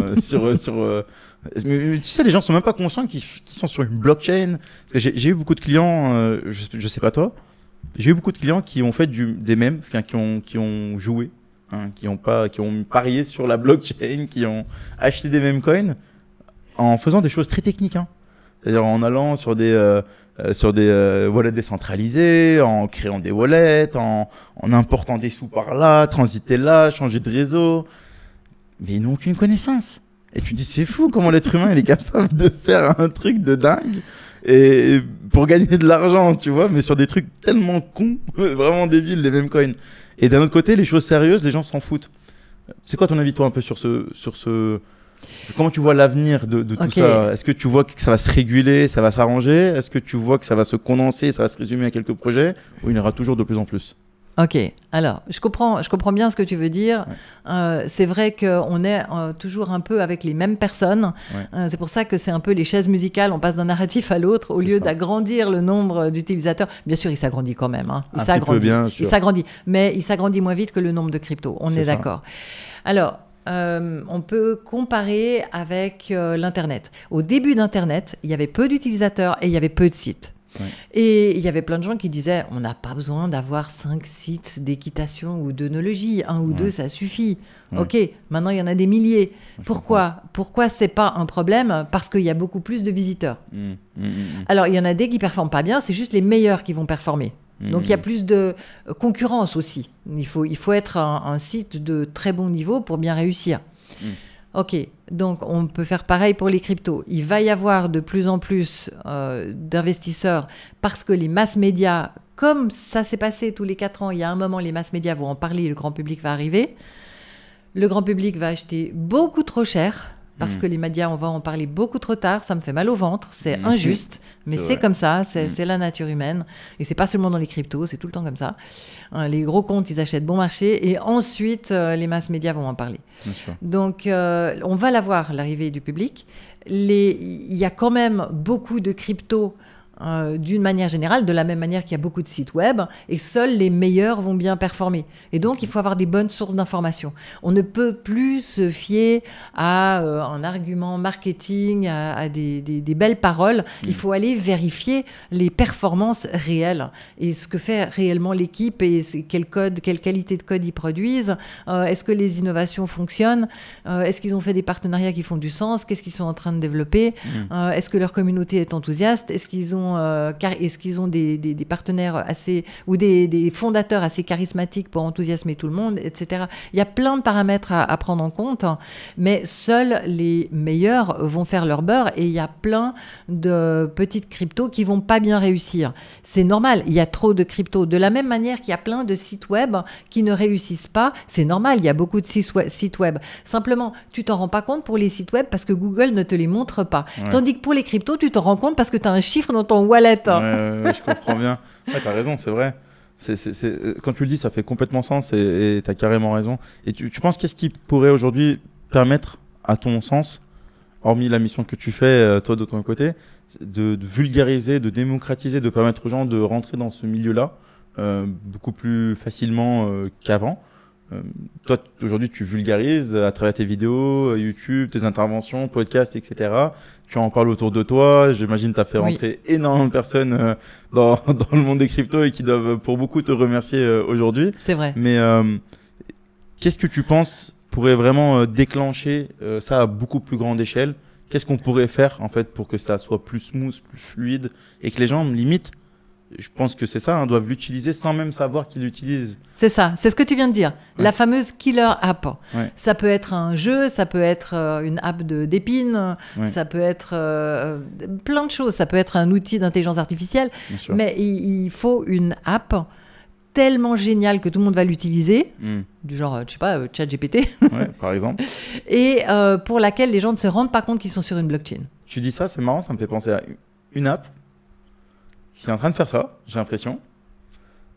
B: Mais tu sais, les gens sont même pas conscients qu'ils sont sur une blockchain. Parce que j'ai eu beaucoup de clients, je sais pas toi, j'ai eu beaucoup de clients qui ont fait des mèmes, qui ont joué, hein, qui ont parié sur la blockchain, qui ont acheté des meme coins en faisant des choses très techniques, hein. C'est-à-dire en allant sur des wallets décentralisés, en créant des wallets, en important des sous par là, transiter là, changer de réseau. Mais ils n'ont aucune connaissance. Et tu te dis, c'est fou comment l'être humain il est capable de faire un truc de dingue et pour gagner de l'argent, tu vois, mais sur des trucs tellement cons, vraiment débiles, les mêmes coins. Et d'un autre côté, les choses sérieuses, les gens s'en foutent. C'est quoi ton avis, toi, un peu sur ce... Comment tu vois l'avenir de tout ça? Est-ce que tu vois que ça va se réguler, ça va s'arranger? Est-ce que tu vois que ça va se condenser, ça va se résumer à quelques projets? Ou il y en aura toujours de plus en plus?
A: Ok, alors je comprends bien ce que tu veux dire. Ouais. C'est vrai qu'on est toujours un peu avec les mêmes personnes. Ouais. C'est pour ça que c'est un peu les chaises musicales, on passe d'un narratif à l'autre au lieu d'agrandir le nombre d'utilisateurs. Bien sûr, il s'agrandit quand même. Hein. Il s'agrandit, mais il s'agrandit moins vite que le nombre de cryptos. On est d'accord. Alors, on peut comparer avec l'Internet. Au début d'Internet, il y avait peu d'utilisateurs et il y avait peu de sites. Ouais. Et il y avait plein de gens qui disaient on n'a pas besoin d'avoir 5 sites d'équitation ou d'œnologie, 1 ou 2 ça suffit. Ok, maintenant il y en a des milliers. Pourquoi c'est pas un problème? Parce qu'il y a beaucoup plus de visiteurs. Alors il y en a des qui performent pas bien, c'est juste les meilleurs qui vont performer. Donc il y a plus de concurrence aussi. Il faut être un site de très bon niveau pour bien réussir. Ok, donc on peut faire pareil pour les cryptos. Il va y avoir de plus en plus d'investisseurs parce que les masses médias, comme ça s'est passé tous les 4 ans, il y a un moment, les masses médias vont en parler, le grand public va arriver. Le grand public va acheter beaucoup trop cher parce que les médias, on va en parler beaucoup trop tard. Ça me fait mal au ventre, c'est injuste, mais c'est comme ça, c'est la nature humaine. Et c'est pas seulement dans les cryptos, c'est tout le temps comme ça. Les gros comptes, ils achètent bon marché et ensuite, les masses médias vont en parler. Donc, on va la voir, l'arrivée du public. Il y a quand même beaucoup de cryptos d'une manière générale, de la même manière qu'il y a beaucoup de sites web, et seuls les meilleurs vont bien performer. Et donc, il faut avoir des bonnes sources d'informations. On ne peut plus se fier à un argument marketing, à des belles paroles. Il faut aller vérifier les performances réelles et ce que fait réellement l'équipe et quelle qualité de code ils produisent. Est-ce que les innovations fonctionnent? Est-ce qu'ils ont fait des partenariats qui font du sens? Qu'est-ce qu'ils sont en train de développer? Est-ce que leur communauté est enthousiaste? Est-ce qu'ils ont des partenaires assez ou des fondateurs assez charismatiques pour enthousiasmer tout le monde, etc. Il y a plein de paramètres à prendre en compte, mais seuls les meilleurs vont faire leur beurre et il y a plein de petites cryptos qui vont pas bien réussir. C'est normal, il y a trop de cryptos. De la même manière qu'il y a plein de sites web qui ne réussissent pas, c'est normal, il y a beaucoup de sites web. Simplement, tu t'en rends pas compte pour les sites web parce que Google ne te les montre pas. Tandis que pour les cryptos, tu t'en rends compte parce que tu as un chiffre dans ton wallet.
B: Je comprends bien. T'as raison, c'est vrai. Quand tu le dis, ça fait complètement sens et t'as carrément raison. Et tu penses qu'est-ce qui pourrait aujourd'hui permettre, à ton sens, hormis la mission que tu fais, toi de ton côté, de vulgariser, de démocratiser, de permettre aux gens de rentrer dans ce milieu-là beaucoup plus facilement qu'avant? Toi, aujourd'hui, tu vulgarises à travers tes vidéos, YouTube, tes interventions, podcasts, etc. Tu en parles autour de toi. J'imagine que tu as fait rentrer énormément de personnes dans le monde des cryptos et qui doivent pour beaucoup te remercier aujourd'hui.
A: C'est vrai.
B: Mais qu'est-ce que tu penses pourrait vraiment déclencher ça à beaucoup plus grande échelle? Qu'est-ce qu'on pourrait faire en fait pour que ça soit plus smooth, plus fluide et que les gens, limite, je pense que c'est ça, doivent l'utiliser sans même savoir qu'ils l'utilisent.
A: C'est ça, c'est ce que tu viens de dire. La fameuse killer app. Ça peut être un jeu, ça peut être une app d'épines, ça peut être plein de choses. Ça peut être un outil d'intelligence artificielle. Mais il faut une app tellement géniale que tout le monde va l'utiliser, du genre, je sais pas, ChatGPT.
B: Par exemple.
A: Et pour laquelle les gens ne se rendent pas compte qu'ils sont sur une blockchain.
B: Tu dis ça, c'est marrant, ça me fait penser à une app qui est en train de faire ça, j'ai l'impression.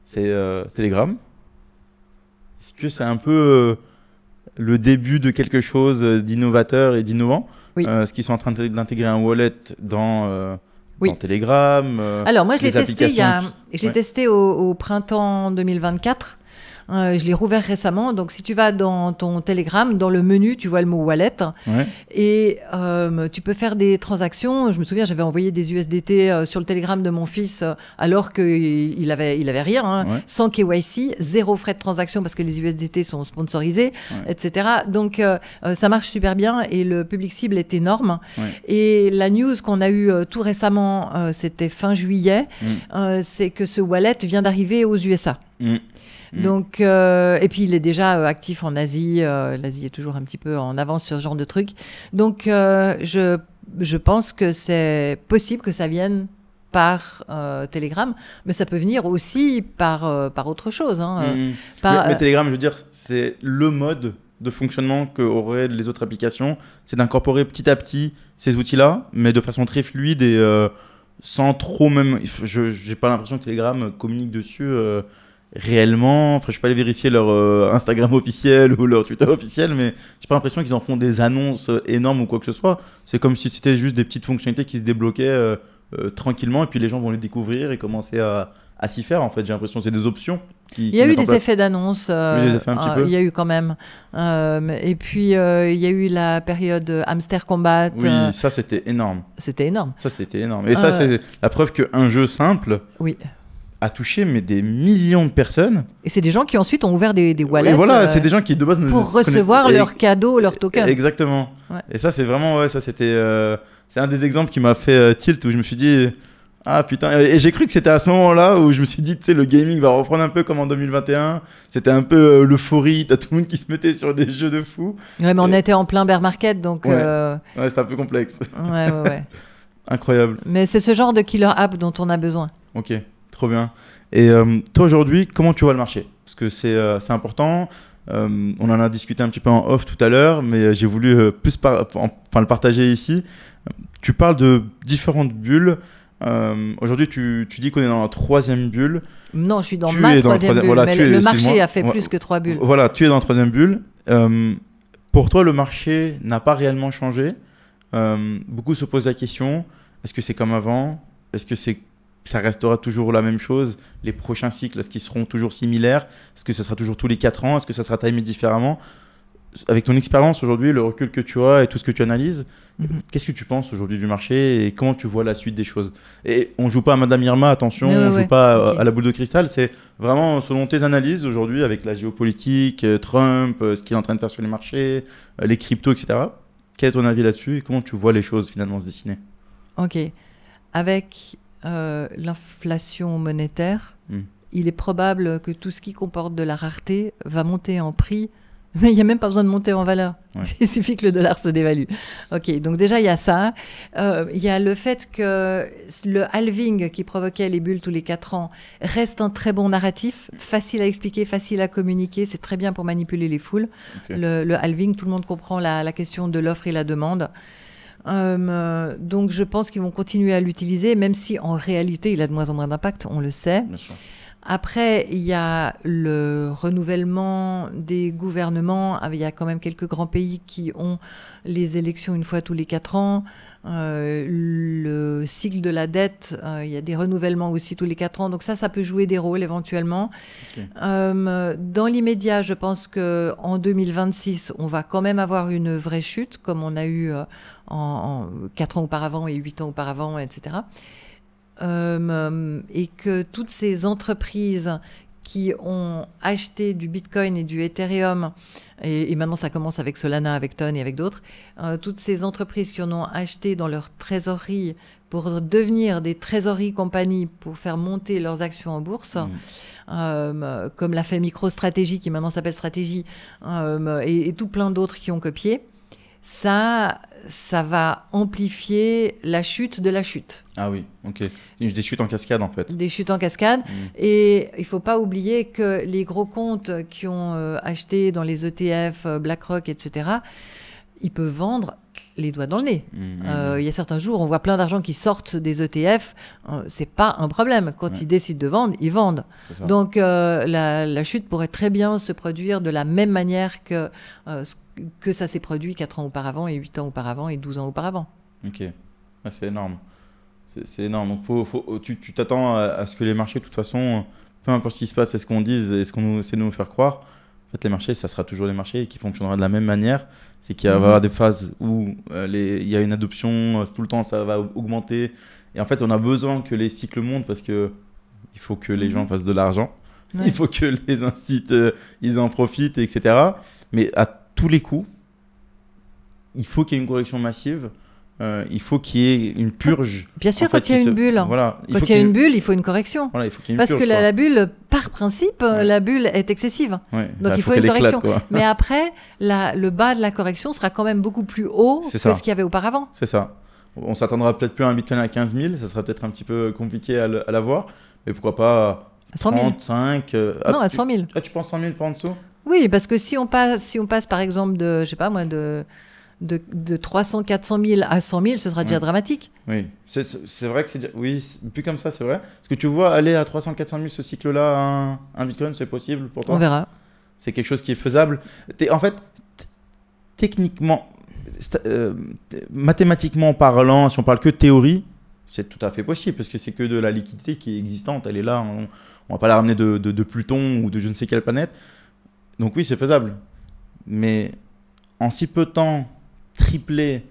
B: C'est Telegram. Est-ce que c'est un peu le début de quelque chose d'innovateur et d'innovant? Est-ce qu'ils sont en train d'intégrer un wallet dans Telegram?
A: Alors moi, je l'ai testé au printemps 2024. Je l'ai rouvert récemment. Donc, si tu vas dans ton Telegram, dans le menu, tu vois le mot wallet. Et tu peux faire des transactions. Je me souviens, j'avais envoyé des USDT sur le Telegram de mon fils alors qu'il avait rien. Sans KYC, 0 frais de transaction parce que les USDT sont sponsorisés, etc. Donc, ça marche super bien et le public cible est énorme. Et la news qu'on a eue tout récemment, c'était fin juillet, c'est que ce wallet vient d'arriver aux USA. Donc, et puis il est déjà actif en Asie. L'Asie est toujours un petit peu en avance sur ce genre de truc. Donc, je pense que c'est possible que ça vienne par Telegram, mais ça peut venir aussi par autre chose.
B: Mais Telegram, je veux dire, c'est le mode de fonctionnement qu'auraient les autres applications. C'est d'incorporer petit à petit ces outils-là, mais de façon très fluide et sans trop même... Je n'ai pas l'impression que Telegram communique dessus... réellement, enfin, je peux aller vérifier leur Instagram officiel ou leur Twitter officiel, mais j'ai pas l'impression qu'ils en font des annonces énormes ou quoi que ce soit. C'est comme si c'était juste des petites fonctionnalités qui se débloquaient tranquillement et puis les gens vont les découvrir et commencer à s'y faire. En fait, j'ai l'impression que c'est des options. Il
A: y a eu des effets d'annonce.
B: Il
A: y a eu quand même. Et puis, il y a eu la période Hamster Combat.
B: Oui, ça, c'était énorme.
A: C'était énorme.
B: Ça, c'était énorme. Et ça, c'est la preuve qu'un jeu simple... a touché des millions de personnes. Et c'est
A: des gens qui ensuite ont ouvert des wallets.
B: Et voilà, c'est des gens qui de base
A: pour recevoir leurs cadeaux, leurs tokens.
B: Exactement. Et ça, c'est vraiment, ça c'était, c'est un des exemples qui m'a fait tilt où je me suis dit, Ah putain, et j'ai cru que c'était à ce moment-là où je me suis dit, tu sais, le gaming va reprendre un peu comme en 2021. C'était un peu l'euphorie, t'as tout le monde qui se mettait sur des jeux de fou.
A: Ouais, mais on était en plein bear market, donc...
B: Ouais, c'était un peu complexe.
A: Ouais.
B: Incroyable.
A: Mais c'est ce genre de killer app dont on a besoin.
B: Ok, trop bien. Et toi, aujourd'hui, comment tu vois le marché? Parce que c'est important. On en a discuté un petit peu en off tout à l'heure, mais j'ai voulu plus le partager ici. Tu parles de différentes bulles. Aujourd'hui, tu dis qu'on est dans la 3e bulle.
A: Non, je suis dans ma 3e bulle, voilà, mais le marché a fait plus que 3 bulles.
B: Voilà, tu es dans la 3e bulle. Pour toi, le marché n'a pas réellement changé. Beaucoup se posent la question, est-ce que c'est comme avant? Est-ce que ça restera toujours la même chose? Les prochains cycles, est-ce qu'ils seront toujours similaires? Est-ce que ça sera toujours tous les 4 ans? Est-ce que ça sera timé différemment? Avec ton expérience aujourd'hui, le recul que tu as et tout ce que tu analyses, qu'est-ce que tu penses aujourd'hui du marché et comment tu vois la suite des choses? Et on ne joue pas à Madame Irma, attention, on ne joue pas à la boule de cristal, c'est vraiment selon tes analyses aujourd'hui avec la géopolitique, Trump, ce qu'il est en train de faire sur les marchés, les cryptos, etc. Quel est ton avis là-dessus et comment tu vois les choses finalement se dessiner?
A: Ok. Avec l'inflation monétaire, il est probable que tout ce qui comporte de la rareté va monter en prix, mais il n'y a même pas besoin de monter en valeur. Ouais. Il suffit que le dollar se dévalue. Ok, donc déjà, il y a ça. Il y a le fait que le halving qui provoquait les bulles tous les 4 ans reste un très bon narratif, facile à expliquer, facile à communiquer. C'est très bien pour manipuler les foules. Okay. Le halving, tout le monde comprend la question de l'offre et la demande. Donc je pense qu'ils vont continuer à l'utiliser, même si en réalité il a de moins en moins d'impact, on le sait.
B: Bien sûr.
A: Après, il y a le renouvellement des gouvernements. Il y a quand même quelques grands pays qui ont les élections une fois tous les 4 ans. Le cycle de la dette, il y a des renouvellements aussi tous les 4 ans. Donc ça peut jouer des rôles éventuellement. Okay. Dans l'immédiat, je pense qu'en 2026, on va quand même avoir une vraie chute, comme on a eu en 4 ans auparavant et 8 ans auparavant, etc. Et que toutes ces entreprises qui ont acheté du Bitcoin et du Ethereum, et maintenant ça commence avec Solana, avec Ton et avec d'autres, toutes ces entreprises qui en ont acheté dans leur trésorerie pour devenir des trésoreries compagnies pour faire monter leurs actions en bourse, comme l'a fait MicroStrategy qui maintenant s'appelle Strategy, et tout plein d'autres qui ont copié, ça va amplifier la chute de la chute.
B: Ah oui, ok. Des chutes en cascade, en fait.
A: Des chutes en cascade. Et il ne faut pas oublier que les gros comptes qui ont acheté dans les ETF, BlackRock, etc., ils peuvent vendre les doigts dans le nez. Il y a certains jours, on voit plein d'argent qui sortent des ETF. Ce n'est pas un problème. Quand ils décident de vendre, ils vendent. Donc, la chute pourrait très bien se produire de la même manière que ça s'est produit 4 ans auparavant et 8 ans auparavant et 12 ans auparavant.
B: Ok, c'est énorme. C'est énorme. Donc tu t'attends à ce que les marchés, de toute façon, peu importe ce qui se passe, est-ce qu'on dise, est-ce qu'on essaie de nous faire croire, en fait, les marchés, ça sera toujours les marchés qui fonctionneront de la même manière. C'est qu'il y aura des phases où il y a une adoption, tout le temps ça va augmenter. Et en fait, on a besoin que les cycles montent parce qu'il faut que les gens fassent de l'argent. Ouais. Il faut que les instituts, ils en profitent, etc. Mais à tous les coups, il faut qu'il y ait une correction massive. Il faut qu'il y ait une purge.
A: Bien sûr, quand il y a une bulle.
B: Voilà,
A: quand il y a une bulle, il faut une correction.
B: Voilà, il faut qu'il y ait une
A: Parce
B: purge,
A: que la bulle, par principe, la bulle est excessive.
B: Ouais.
A: Donc il faut une correction. Mais après, le bas de la correction sera quand même beaucoup plus haut que ce qu'il y avait auparavant.
B: C'est ça. On s'attendra peut-être plus à un Bitcoin à 15 000. Ça sera peut-être un petit peu compliqué à l'avoir. Mais pourquoi pas
A: 100 000.
B: 35
A: Non, à 100 000.
B: Ah, tu penses 100 000 par en dessous?
A: Oui, parce que si on passe par exemple de, je sais pas moi, de 300, 400 000 à 100 000, ce sera déjà dramatique.
B: Oui, c'est vrai que c'est oui, plus comme ça, c'est vrai. Est-ce que tu vois aller à 300, 400 000 ce cycle-là, un Bitcoin, c'est possible pour toi?
A: On verra.
B: C'est quelque chose qui est faisable. En fait, techniquement, mathématiquement parlant, si on parle que de théorie, c'est tout à fait possible parce que c'est que de la liquidité qui est existante. Elle est là. On ne va pas la ramener de Pluton ou de je ne sais quelle planète. Donc oui, c'est faisable. Mais en si peu de temps, tripler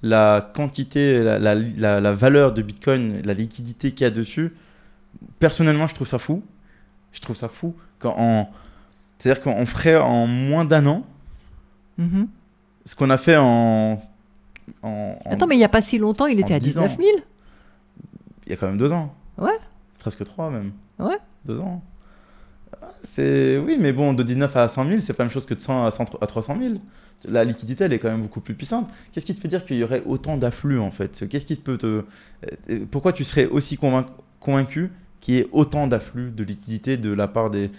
B: la quantité, la valeur de Bitcoin, la liquidité qu'il y a dessus, personnellement, je trouve ça fou. Je trouve ça fou. C'est-à-dire qu'on ferait en moins d'un an ce qu'on a fait
A: Attends, mais il n'y a pas si longtemps, il était à 19 000.
B: il y a quand même 2 ans.
A: Ouais.
B: Presque 3 même.
A: Ouais.
B: 2 ans. Oui, mais bon, de 19 à 100 000, c'est pas la même chose que de 100 à 300 000. La liquidité, elle est quand même beaucoup plus puissante. Qu'est-ce qui te fait dire qu'il y aurait autant d'afflux, en fait? Qu'est-ce qui peut Pourquoi tu serais aussi convaincu qu'il y ait autant d'afflux de liquidité de la part des...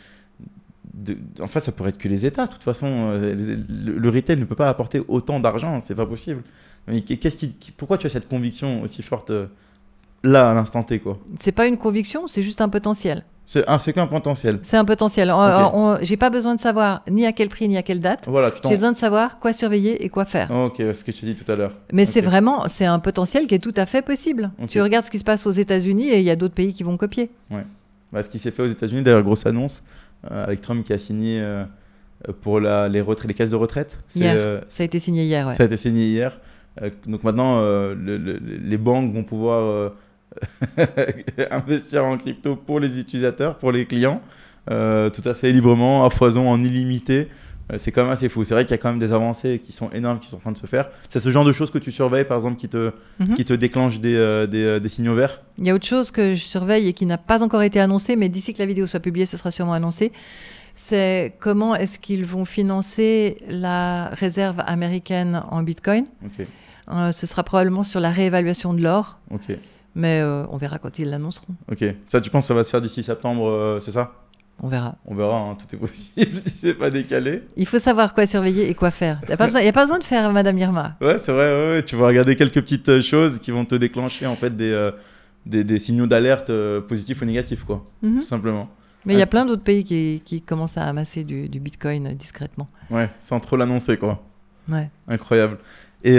B: En fait, ça pourrait être que les États. De toute façon, le retail ne peut pas apporter autant d'argent, c'est pas possible. Mais pourquoi tu as cette conviction aussi forte là, à l'instant T, quoi?
A: C'est pas une conviction, c'est juste un potentiel.
B: C'est qu'un potentiel.
A: C'est un potentiel.
B: Okay.
A: J'ai pas besoin de savoir ni à quel prix ni à quelle date.
B: Voilà,
A: j'ai besoin de savoir quoi surveiller et quoi faire.
B: Ok, ce que tu as dit tout à l'heure.
A: Mais c'est un potentiel qui est tout à fait possible. Okay. Tu regardes ce qui se passe aux États-Unis et il y a d'autres pays qui vont copier.
B: Ouais. Ce qui s'est fait aux États-Unis, d'ailleurs, grosse annonce avec Trump qui a signé pour les caisses de retraite.
A: Hier. Ça a été signé hier. Ouais.
B: Ça a été signé hier. Donc maintenant, les banques vont pouvoir investir en crypto pour les utilisateurs, pour les clients, tout à fait librement, à foison, en illimité. C'est quand même assez fou. C'est vrai qu'il y a quand même des avancées qui sont énormes qui sont en train de se faire. C'est ce genre de choses que tu surveilles, par exemple, qui te déclenchent des signaux verts?
A: Il y a autre chose que je surveille et qui n'a pas encore été annoncé, mais d'ici que la vidéo soit publiée, ce sera sûrement annoncé. C'est comment est-ce qu'ils vont financer la réserve américaine en Bitcoin.
B: Okay.
A: Ce sera probablement sur la réévaluation de l'or.
B: Okay.
A: Mais on verra quand ils l'annonceront.
B: Ok. Ça, tu penses que ça va se faire d'ici septembre, c'est ça?
A: On verra.
B: On verra, hein, tout est possible si c'est pas décalé.
A: Il faut savoir quoi surveiller et quoi faire. Il n'y a pas besoin de faire Madame Irma.
B: Ouais, c'est vrai. Ouais. Tu vas regarder quelques petites choses qui vont te déclencher en fait des signaux d'alerte positifs ou négatifs, quoi. Tout simplement.
A: Mais il y a plein d'autres pays qui commencent à amasser du Bitcoin discrètement.
B: Ouais, sans trop l'annoncer, quoi.
A: Ouais.
B: Incroyable. Et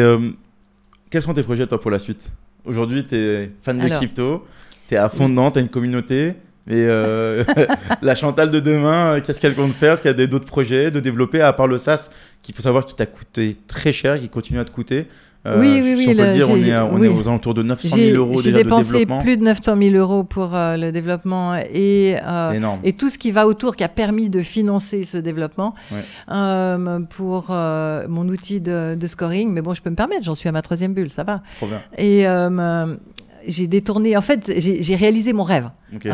B: quels sont tes projets, toi, pour la suite? Aujourd'hui, tu es fan de crypto, tu es à fond dedans, tu as une communauté. Et la Chantal de demain, qu'est-ce qu'elle compte faire? Est-ce qu'il y a d'autres projets de développer, à part le SaaS, qu'il faut savoir qui t'a coûté très cher, qui continue à te coûter?
A: Oui.
B: Si on peut le dire, on est aux alentours de 900 000 euros déjà de développement. J'ai dépensé
A: plus de 900 000 euros pour le développement et tout ce qui va autour, qui a permis de financer ce développement pour mon outil de scoring. Mais bon, je peux me permettre, j'en suis à ma 3e bulle, ça va.
B: Trop bien.
A: Et j'ai détourné, en fait, j'ai réalisé mon rêve.
B: Okay.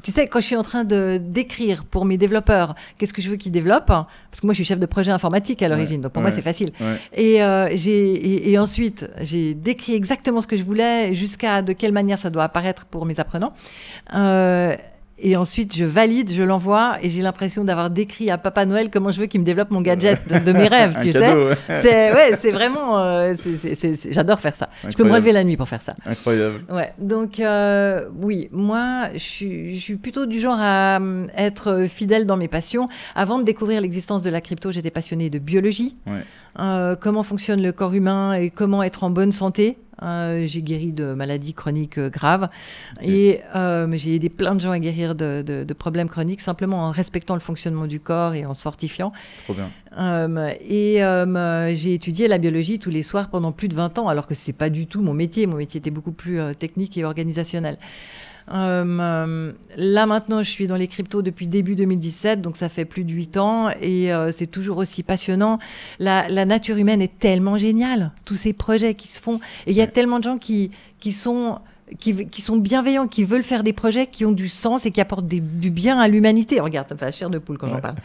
A: Tu sais, quand je suis en train d'écrire pour mes développeurs, qu'est-ce que je veux qu'ils développent? Parce que moi, je suis chef de projet informatique à l'origine, donc pour moi, c'est facile. Ouais. Et ensuite, j'ai décrit exactement ce que je voulais, jusqu'à de quelle manière ça doit apparaître pour mes apprenants. Et ensuite, je valide, je l'envoie et j'ai l'impression d'avoir décrit à Papa Noël comment je veux qu'il me développe mon gadget de mes rêves, tu
B: cadeau,
A: sais. C'est vraiment... j'adore faire ça. Incroyable. Je peux me relever la nuit pour faire ça.
B: Incroyable.
A: Ouais, donc, oui, moi, je suis plutôt du genre à être fidèle dans mes passions. Avant de découvrir l'existence de la crypto, j'étais passionnée de biologie. Ouais. Comment fonctionne le corps humain et comment être en bonne santé. J'ai guéri de maladies chroniques graves et j'ai aidé plein de gens à guérir de problèmes chroniques simplement en respectant le fonctionnement du corps et en se fortifiant.
B: Trop bien.
A: J'ai étudié la biologie tous les soirs pendant plus de 20 ans alors que ce n'était pas du tout mon métier. Mon métier était beaucoup plus technique et organisationnel. Là maintenant je suis dans les cryptos depuis début 2017, donc ça fait plus de 8 ans et c'est toujours aussi passionnant. La nature humaine est tellement géniale, tous ces projets qui se font et il y a tellement de gens qui sont bienveillants, qui veulent faire des projets qui ont du sens et qui apportent du bien à l'humanité. Regarde, ça me fait la chair de poule quand j'en parle.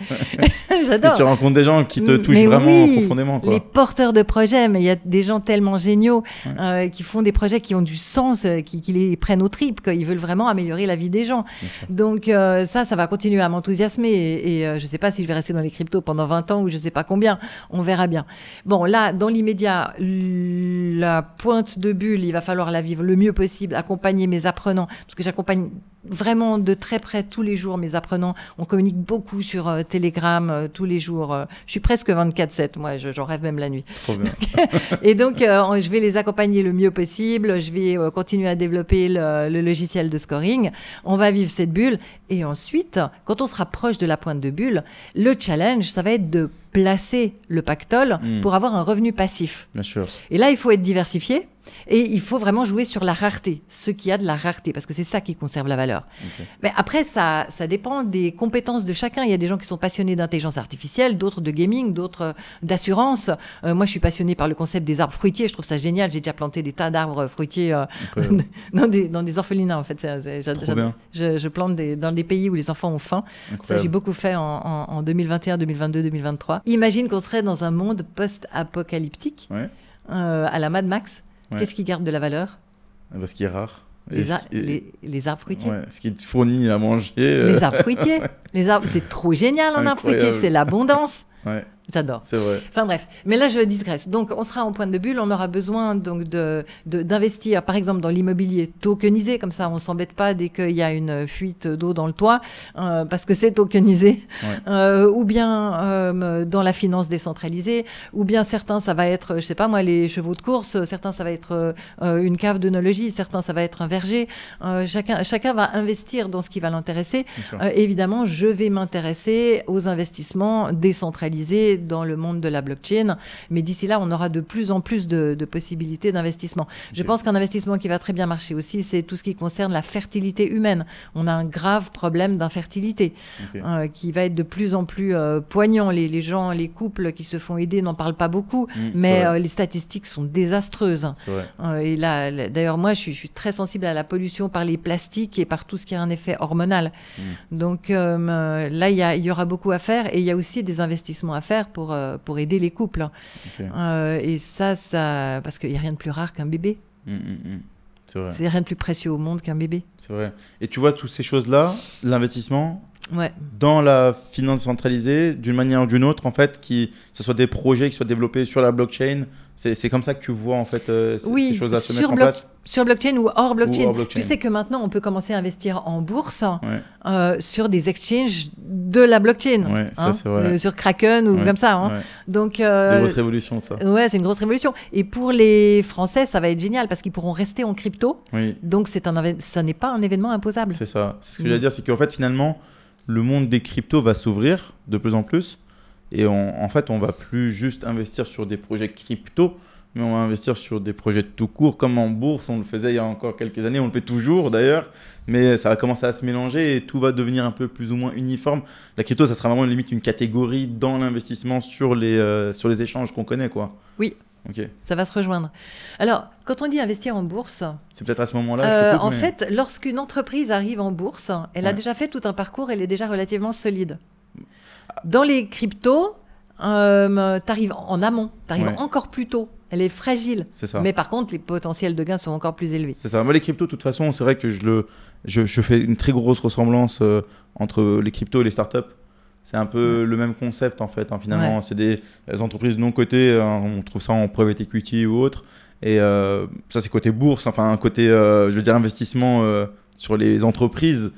A: J'adore.
B: Parce que tu rencontres des gens qui te touchent vraiment profondément. Quoi.
A: Les porteurs de projets, mais il y a des gens tellement géniaux qui font des projets qui ont du sens, qui les prennent aux tripes, qu'ils veulent vraiment améliorer la vie des gens. Donc ça va continuer à m'enthousiasmer et je ne sais pas si je vais rester dans les cryptos pendant 20 ans ou je ne sais pas combien. On verra bien. Bon, là, dans l'immédiat, la pointe de bulle, il va falloir la vivre le mieux possible, accompagner mes apprenants, parce que j'accompagne vraiment de très près tous les jours mes apprenants. On communique beaucoup sur Telegram tous les jours. Je suis presque 24/7, moi, j'en rêve même la nuit.
B: Trop bien.
A: Et donc, je vais les accompagner le mieux possible. Je vais continuer à développer le logiciel de scoring. On va vivre cette bulle. Et ensuite, quand on se rapproche de la pointe de bulle, le challenge, ça va être de placer le pactole pour avoir un revenu passif.
B: Bien sûr.
A: Et là, il faut être diversifié. Et il faut vraiment jouer sur la rareté, ce qu'il y a de la rareté, parce que c'est ça qui conserve la valeur. Mais après, ça dépend des compétences de chacun. Il y a des gens qui sont passionnés d'intelligence artificielle, d'autres de gaming, d'autres d'assurance. Moi, je suis passionnée par le concept des arbres fruitiers. Je trouve ça génial. J'ai déjà planté des tas d'arbres fruitiers dans des orphelinats, en fait. Je plante dans des pays où les enfants ont faim. Ça, j'ai beaucoup fait en 2021, 2022, 2023. Imagine qu'on serait dans un monde post-apocalyptique, à la Mad Max. Qu'est-ce qui garde de la valeur?
B: Parce qu'il est rare.
A: Les arbres fruitiers.
B: Ce qui te fournit à manger.
A: Les arbres fruitiers. C'est trop génial, un arbre fruitier. C'est l'abondance. J'adore.
B: C'est vrai.
A: Enfin bref, mais là je digresse. Donc on sera en point de bulle, on aura besoin donc d'investir par exemple dans l'immobilier tokenisé, comme ça on s'embête pas dès qu'il y a une fuite d'eau dans le toit, parce que c'est tokenisé, ou bien dans la finance décentralisée, ou bien certains ça va être, je sais pas moi, les chevaux de course, certains ça va être une cave d'œnologie, certains ça va être un verger. Chacun va investir dans ce qui va l'intéresser. Évidemment, je vais m'intéresser aux investissements décentralisés dans le monde de la blockchain, mais d'ici là, on aura de plus en plus de possibilités d'investissement. Je pense qu'un investissement qui va très bien marcher aussi, c'est tout ce qui concerne la fertilité humaine. On a un grave problème d'infertilité qui va être de plus en plus poignant. Les gens, les couples qui se font aider n'en parlent pas beaucoup, mais les statistiques sont désastreuses. Et là, d'ailleurs, moi, je suis très sensible à la pollution par les plastiques et par tout ce qui a un effet hormonal. Donc là, il y aura beaucoup à faire, et il y a aussi des investissements à faire pour aider les couples. Et ça parce qu'il n'y a rien de plus rare qu'un bébé.
B: C'est vrai.
A: C'est rien de plus précieux au monde qu'un bébé.
B: C'est vrai. Et tu vois, toutes ces choses-là, l'investissement dans la finance centralisée, d'une manière ou d'une autre, en fait, que ce soit des projets qui soient développés sur la blockchain, c'est comme ça que tu vois en fait ces choses-là se mettre en place.
A: Sur blockchain ou hors blockchain. Tu sais que maintenant on peut commencer à investir en bourse sur des exchanges de la blockchain,
B: ça, c'est vrai.
A: sur Kraken ou comme ça. Donc
B: c'est une grosse révolution, ça.
A: Ouais, c'est une grosse révolution. Et pour les Français, ça va être génial parce qu'ils pourront rester en crypto. Donc ça n'est pas un événement imposable.
B: C'est ça. C'est ce que je veux dire, c'est qu'en fait finalement le monde des cryptos va s'ouvrir de plus en plus. Et en fait, on ne va plus juste investir sur des projets crypto, mais on va investir sur des projets tout court, comme en bourse. On le faisait il y a encore quelques années, on le fait toujours d'ailleurs, mais ça va commencer à se mélanger et tout va devenir un peu plus ou moins uniforme. La crypto, ça sera vraiment limite une catégorie dans l'investissement sur les échanges qu'on connaît, quoi.
A: Oui. Ça va se rejoindre. Alors, quand on dit investir en bourse...
B: C'est peut-être à ce moment-là,
A: en fait, lorsqu'une entreprise arrive en bourse, elle a déjà fait tout un parcours, elle est déjà relativement solide. Dans les cryptos, tu arrives en amont, tu arrives encore plus tôt. Elle est fragile.
B: C'est ça.
A: Mais par contre, les potentiels de gains sont encore plus élevés.
B: C'est ça. Moi, les cryptos, de toute façon, c'est vrai que je fais une très grosse ressemblance entre les cryptos et les startups. C'est un peu le même concept, en fait. Finalement, c'est des entreprises non cotées. On trouve ça en private equity ou autre. Et ça, c'est côté bourse. Enfin, côté, je veux dire, investissement sur les entreprises.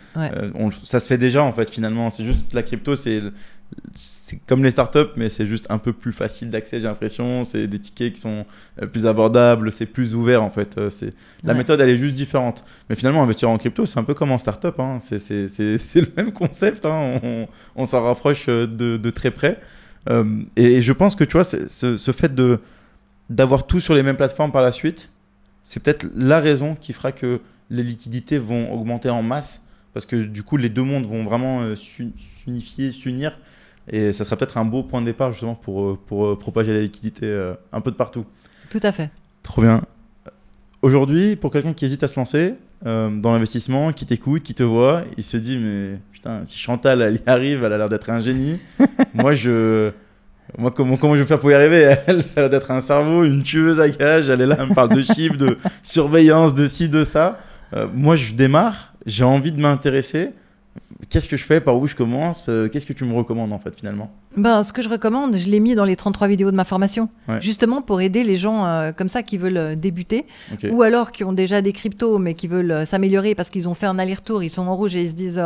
B: Ça se fait déjà, en fait, finalement. C'est juste la crypto, c'est comme les startups, mais c'est juste un peu plus facile d'accès, j'ai l'impression. C'est des tickets qui sont plus abordables, c'est plus ouvert, en fait. La méthode, elle est juste différente. Mais finalement, investir en crypto, c'est un peu comme en startup. C'est le même concept. On s'en rapproche de très près. Et je pense que, tu vois, ce fait d'avoir tout sur les mêmes plateformes par la suite, c'est peut-être la raison qui fera que les liquidités vont augmenter en masse. Parce que du coup, les deux mondes vont vraiment s'unifier, s'unir. Et ça sera peut-être un beau point de départ justement pour propager la liquidité un peu de partout.
A: Tout à fait.
B: Trop bien. Aujourd'hui, pour quelqu'un qui hésite à se lancer dans l'investissement, qui t'écoute, qui te voit, il se dit mais putain, si Chantal elle y arrive, elle a l'air d'être un génie. Moi, comment je vais faire pour y arriver? Elle, ça a l'air d'être un cerveau, une tueuse à gages. Elle est là, elle me parle de chiffres, de surveillance, de ci, de ça. Moi, je démarre, j'ai envie de m'intéresser. Qu'est-ce que je fais? Par où je commence? Qu'est-ce que tu me recommandes en fait finalement?
A: Ce que je recommande, je l'ai mis dans les 33 vidéos de ma formation, justement pour aider les gens comme ça qui veulent débuter, ou alors qui ont déjà des cryptos mais qui veulent s'améliorer parce qu'ils ont fait un aller-retour, ils sont en rouge et ils se disent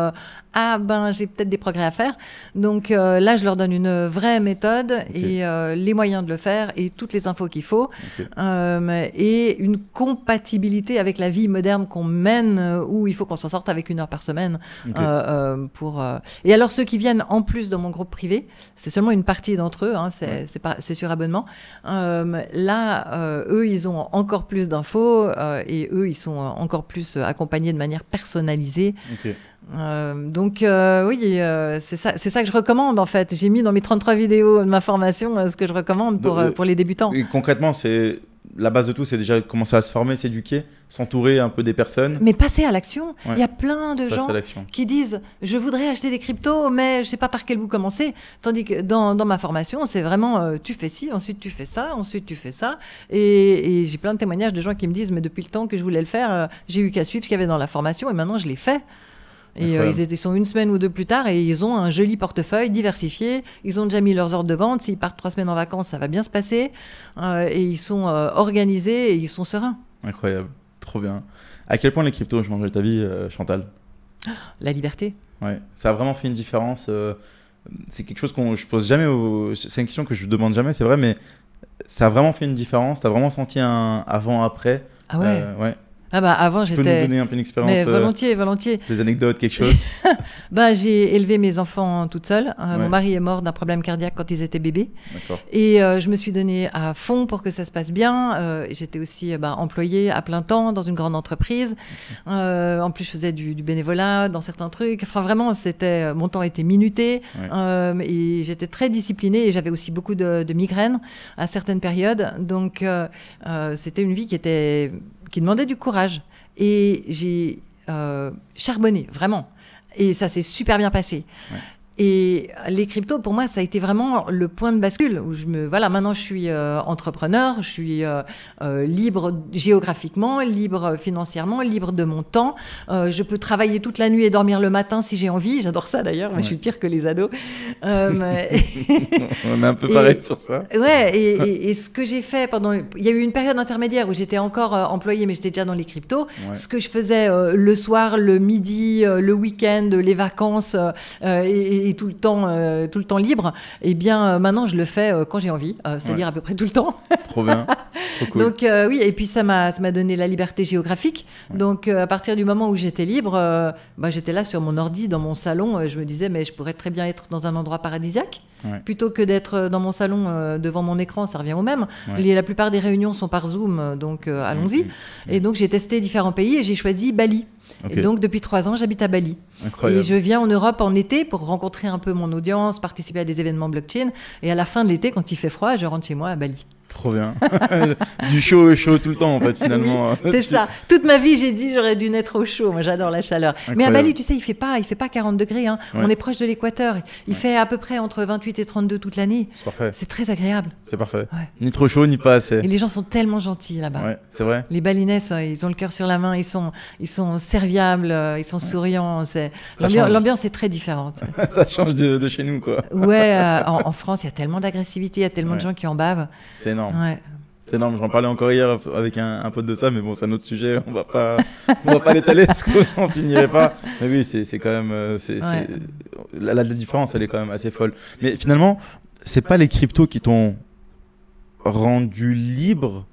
A: j'ai peut-être des progrès à faire. Donc là, je leur donne une vraie méthode et les moyens de le faire et toutes les infos qu'il faut et une compatibilité avec la vie moderne qu'on mène où il faut qu'on s'en sorte avec 1 heure par semaine. Et alors ceux qui viennent en plus dans mon groupe privé, c'est seulement une partie d'entre eux, hein, c'est sur abonnement. Là, eux, ils ont encore plus d'infos et eux, ils sont encore plus accompagnés de manière personnalisée.
B: Ok.
A: Donc oui, c'est ça que je recommande en fait. J'ai mis dans mes 33 vidéos de ma formation ce que je recommande pour les débutants.
B: Et concrètement, la base de tout, c'est déjà commencer à se former, s'éduquer, s'entourer un peu des personnes.
A: Mais passer à l'action. Il y a plein de gens qui disent « je voudrais acheter des cryptos, mais je ne sais pas par quel bout commencer ». Tandis que dans ma formation, c'est vraiment tu fais ci, ensuite tu fais ça, ensuite tu fais ça. Et j'ai plein de témoignages de gens qui me disent « mais depuis le temps que je voulais le faire, j'ai eu qu'à suivre ce qu'il y avait dans la formation et maintenant je l'ai fait ». Et ils sont 1 semaine ou 2 plus tard et ils ont un joli portefeuille diversifié. Ils ont déjà mis leurs ordres de vente. S'ils partent 3 semaines en vacances, ça va bien se passer. Et ils sont organisés et ils sont sereins.
B: Incroyable, trop bien. À quel point les cryptos ont changé ta vie, Chantal?
A: La liberté.
B: Ouais, ça a vraiment fait une différence. C'est quelque chose je pose jamais. C'est une question que je demande jamais, c'est vrai, mais ça a vraiment fait une différence. T'as vraiment senti un avant-après?
A: Ah ouais.
B: Ouais.
A: Ah bah avant j'étais.
B: Tu peux nous donner un peu une expérience?
A: Mais volontiers.
B: Des anecdotes, quelque chose?
A: J'ai élevé mes enfants toute seule. Mon mari est mort d'un problème cardiaque quand ils étaient bébés.
B: D'accord.
A: Et je me suis donnée à fond pour que ça se passe bien. J'étais aussi employée à plein temps dans une grande entreprise. En plus je faisais du bénévolat dans certains trucs. Enfin vraiment mon temps était minuté. Et j'étais très disciplinée et j'avais aussi beaucoup de migraines à certaines périodes. Donc c'était une vie qui demandait du courage. Et j'ai charbonné, vraiment. Et ça s'est super bien passé. Ouais. Et les cryptos, pour moi, ça a été vraiment le point de bascule. Où maintenant, je suis entrepreneur, je suis libre géographiquement, libre financièrement, libre de mon temps. Je peux travailler toute la nuit et dormir le matin si j'ai envie. J'adore ça d'ailleurs, mais je suis pire que les ados.
B: On est un peu pareil sur ça.
A: Ouais, et ce que j'ai fait il y a eu une période intermédiaire où j'étais encore employée, mais j'étais déjà dans les cryptos. Ouais. Ce que je faisais le soir, le midi, le week-end, les vacances et tout le temps libre, et bien maintenant je le fais quand j'ai envie, c'est-à-dire à peu près tout le temps.
B: Trop bien, trop cool.
A: Donc oui, et puis ça m'a donné la liberté géographique. Ouais. Donc à partir du moment où j'étais libre, j'étais là sur mon ordi dans mon salon, je me disais mais je pourrais très bien être dans un endroit paradisiaque plutôt que d'être dans mon salon devant mon écran, ça revient au même. La plupart des réunions sont par Zoom, donc allons-y. Et donc j'ai testé différents pays et j'ai choisi Bali. Okay. Et donc, depuis 3 ans, j'habite à Bali.
B: Incroyable.
A: Et je viens en Europe en été pour rencontrer un peu mon audience, participer à des événements blockchain. Et à la fin de l'été, quand il fait froid, je rentre chez moi à Bali.
B: Trop bien. Du chaud tout le temps, en fait, finalement.
A: Oui, c'est ça. Toute ma vie, j'ai dit j'aurais dû naître au chaud. Moi, j'adore la chaleur. Incroyable. Mais à Bali, tu sais, il fait pas 40 degrés. Hein. Ouais. On est proche de l'équateur. Il fait à peu près entre 28 et 32 toute l'année.
B: C'est parfait.
A: C'est très agréable.
B: C'est parfait. Ouais. Ni trop chaud, ni pas assez.
A: Et les gens sont tellement gentils là-bas.
B: Ouais, c'est vrai.
A: Les Balinais, ils ont le cœur sur la main. Ils sont serviables. Ils sont souriants. L'ambiance est très différente.
B: Ça change de chez nous, quoi.
A: Ouais, en France, il y a tellement d'agressivité. Il y a tellement de gens qui en bavent.
B: C'est énorme.
A: Ouais.
B: C'est énorme, j'en parlais encore hier avec un pote de ça, mais bon, c'est un autre sujet, on va pas l'étaler parce qu'on finirait pas. Mais oui, c'est quand même, la différence, elle est quand même assez folle. Mais finalement, c'est pas les cryptos qui t'ont rendu libre,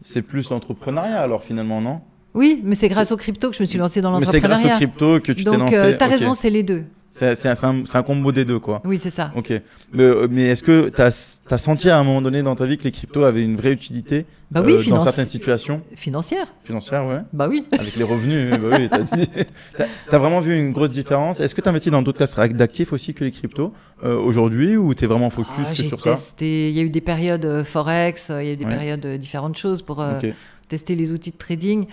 B: c'est plus l'entrepreneuriat alors finalement, non? Oui,
A: mais c'est grâce aux cryptos que je me suis lancée dans l'entrepreneuriat.
B: Mais c'est grâce aux cryptos que tu t'es lancée.
A: Donc, t'as raison, c'est les deux.
B: C'est un combo des deux, quoi.
A: Oui, c'est ça.
B: Ok. Mais est-ce que tu as senti à un moment donné dans ta vie que les cryptos avaient une vraie utilité dans certaines situations?
A: Financière,
B: ouais.
A: Bah oui.
B: Avec les revenus, bah oui, t'as vraiment vu une grosse différence. Est-ce que tu investis dans d'autres classes d'actifs aussi que les cryptos aujourd'hui, ou tu es vraiment focus que sur ça?
A: Il y a eu des périodes Forex, il y a eu des périodes différentes choses pour... tester les outils de trading,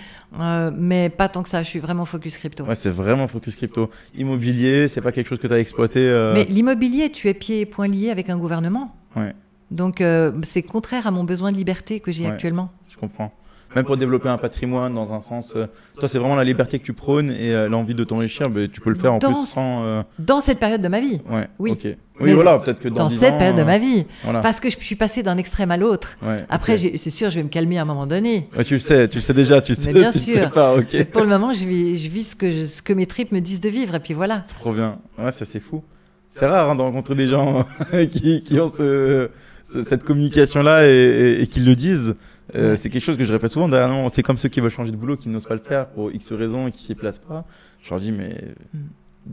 A: mais pas tant que ça, je suis vraiment focus crypto.
B: Ouais, c'est vraiment focus crypto. Immobilier, c'est pas quelque chose que tu as exploité
A: Mais l'immobilier, tu es pieds et poings liés avec un gouvernement.
B: Ouais.
A: Donc c'est contraire à mon besoin de liberté que j'ai actuellement.
B: Je comprends. Même pour développer un patrimoine dans un sens... toi, c'est vraiment la liberté que tu prônes et l'envie de t'enrichir, tu peux le faire en plus sans...
A: Dans cette période de ma vie.
B: Ouais,
A: oui.
B: Okay. Oui, voilà, peut-être que dans 10
A: cette
B: ans,
A: période de ma vie.
B: Voilà.
A: Parce que je suis passée d'un extrême à l'autre.
B: Ouais,
A: après, c'est sûr, je vais me calmer à un moment donné.
B: Ouais, tu le sais déjà, tu sais.
A: Mais bien sûr.
B: Prépares, okay.
A: Pour le moment, je vis ce que mes tripes me disent de vivre, et puis voilà.
B: Trop bien. Ouais, ça, c'est fou. C'est rare de rencontrer des gens qui ont cette communication-là et qui le disent. C'est quelque chose que je répète souvent. C'est comme ceux qui veulent changer de boulot, qui n'osent pas le faire pour X raisons et qui ne s'y placent pas. Je leur dis, mais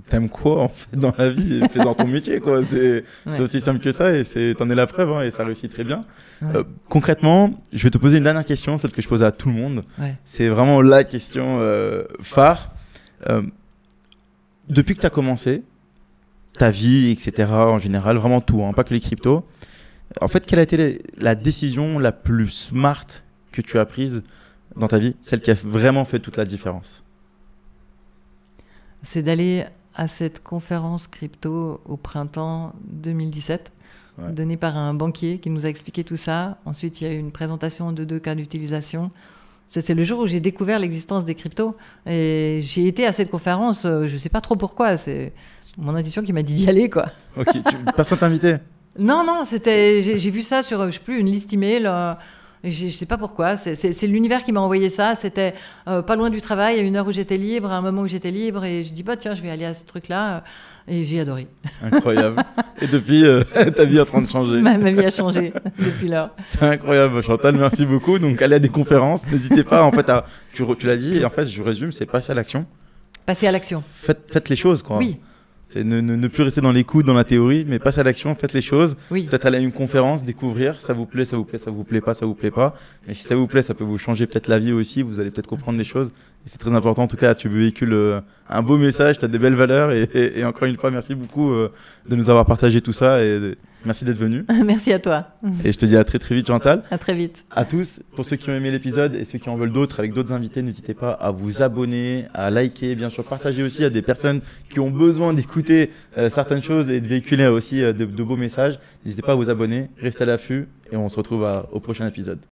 B: t'aimes quoi en fait dans la vie et fais-en ton métier, quoi. C'est aussi simple que ça et t'en es la preuve, hein, et ça réussit très bien. Ouais. Concrètement, je vais te poser une dernière question, celle que je pose à tout le monde. Ouais. C'est vraiment la question phare. Depuis que tu as commencé, ta vie, etc., en général, vraiment tout, hein, pas que les cryptos, en fait, quelle a été la décision la plus smart que tu as prise dans ta vie, celle qui a vraiment fait toute la différence?
A: C'est d'aller à cette conférence crypto au printemps 2017, donnée par un banquier qui nous a expliqué tout ça. Ensuite, il y a eu une présentation de 2 cas d'utilisation. C'est le jour où j'ai découvert l'existence des cryptos. Et j'ai été à cette conférence, je ne sais pas trop pourquoi. C'est mon intuition qui m'a dit d'y aller, quoi.
B: Ok, personne t'invitait?
A: Non, j'ai vu ça sur, je sais plus, une liste email. Je ne sais pas pourquoi. C'est l'univers qui m'a envoyé ça. C'était pas loin du travail, à une heure où j'étais libre, à un moment où j'étais libre. Et je dis, bah, tiens, je vais aller à ce truc-là. Et j'ai adoré.
B: Incroyable. Et depuis, ta vie est en train de changer.
A: Ma vie a changé depuis lors.
B: C'est incroyable, Chantal. Merci beaucoup. Donc, allez à des conférences. N'hésitez pas. En fait, tu l'as dit. Et en fait, je résume, c'est passer à l'action.
A: Passer à l'action.
B: Faites les choses, quoi.
A: Oui.
B: C'est ne plus rester dans l'écoute, dans la théorie, mais passer à l'action, faites les choses. Oui. Peut-être aller à une conférence, découvrir, ça vous plaît, ça vous plaît, ça vous plaît pas, ça vous plaît pas. Mais si ça vous plaît, ça peut vous changer peut-être la vie aussi, vous allez peut-être comprendre des choses. Et c'est très important, en tout cas, tu véhicules un beau message, tu as des belles valeurs. Et encore une fois, merci beaucoup de nous avoir partagé tout ça. Et merci d'être venu.
A: Merci à toi.
B: Et je te dis à très très vite, Chantal.
A: À très vite.
B: À tous, pour ceux qui ont aimé l'épisode et ceux qui en veulent d'autres avec d'autres invités, n'hésitez pas à vous abonner, à liker, bien sûr, partager aussi à des personnes qui ont besoin d'écouter certaines choses et de véhiculer aussi de beaux messages. N'hésitez pas à vous abonner, restez à l'affût et on se retrouve au prochain épisode.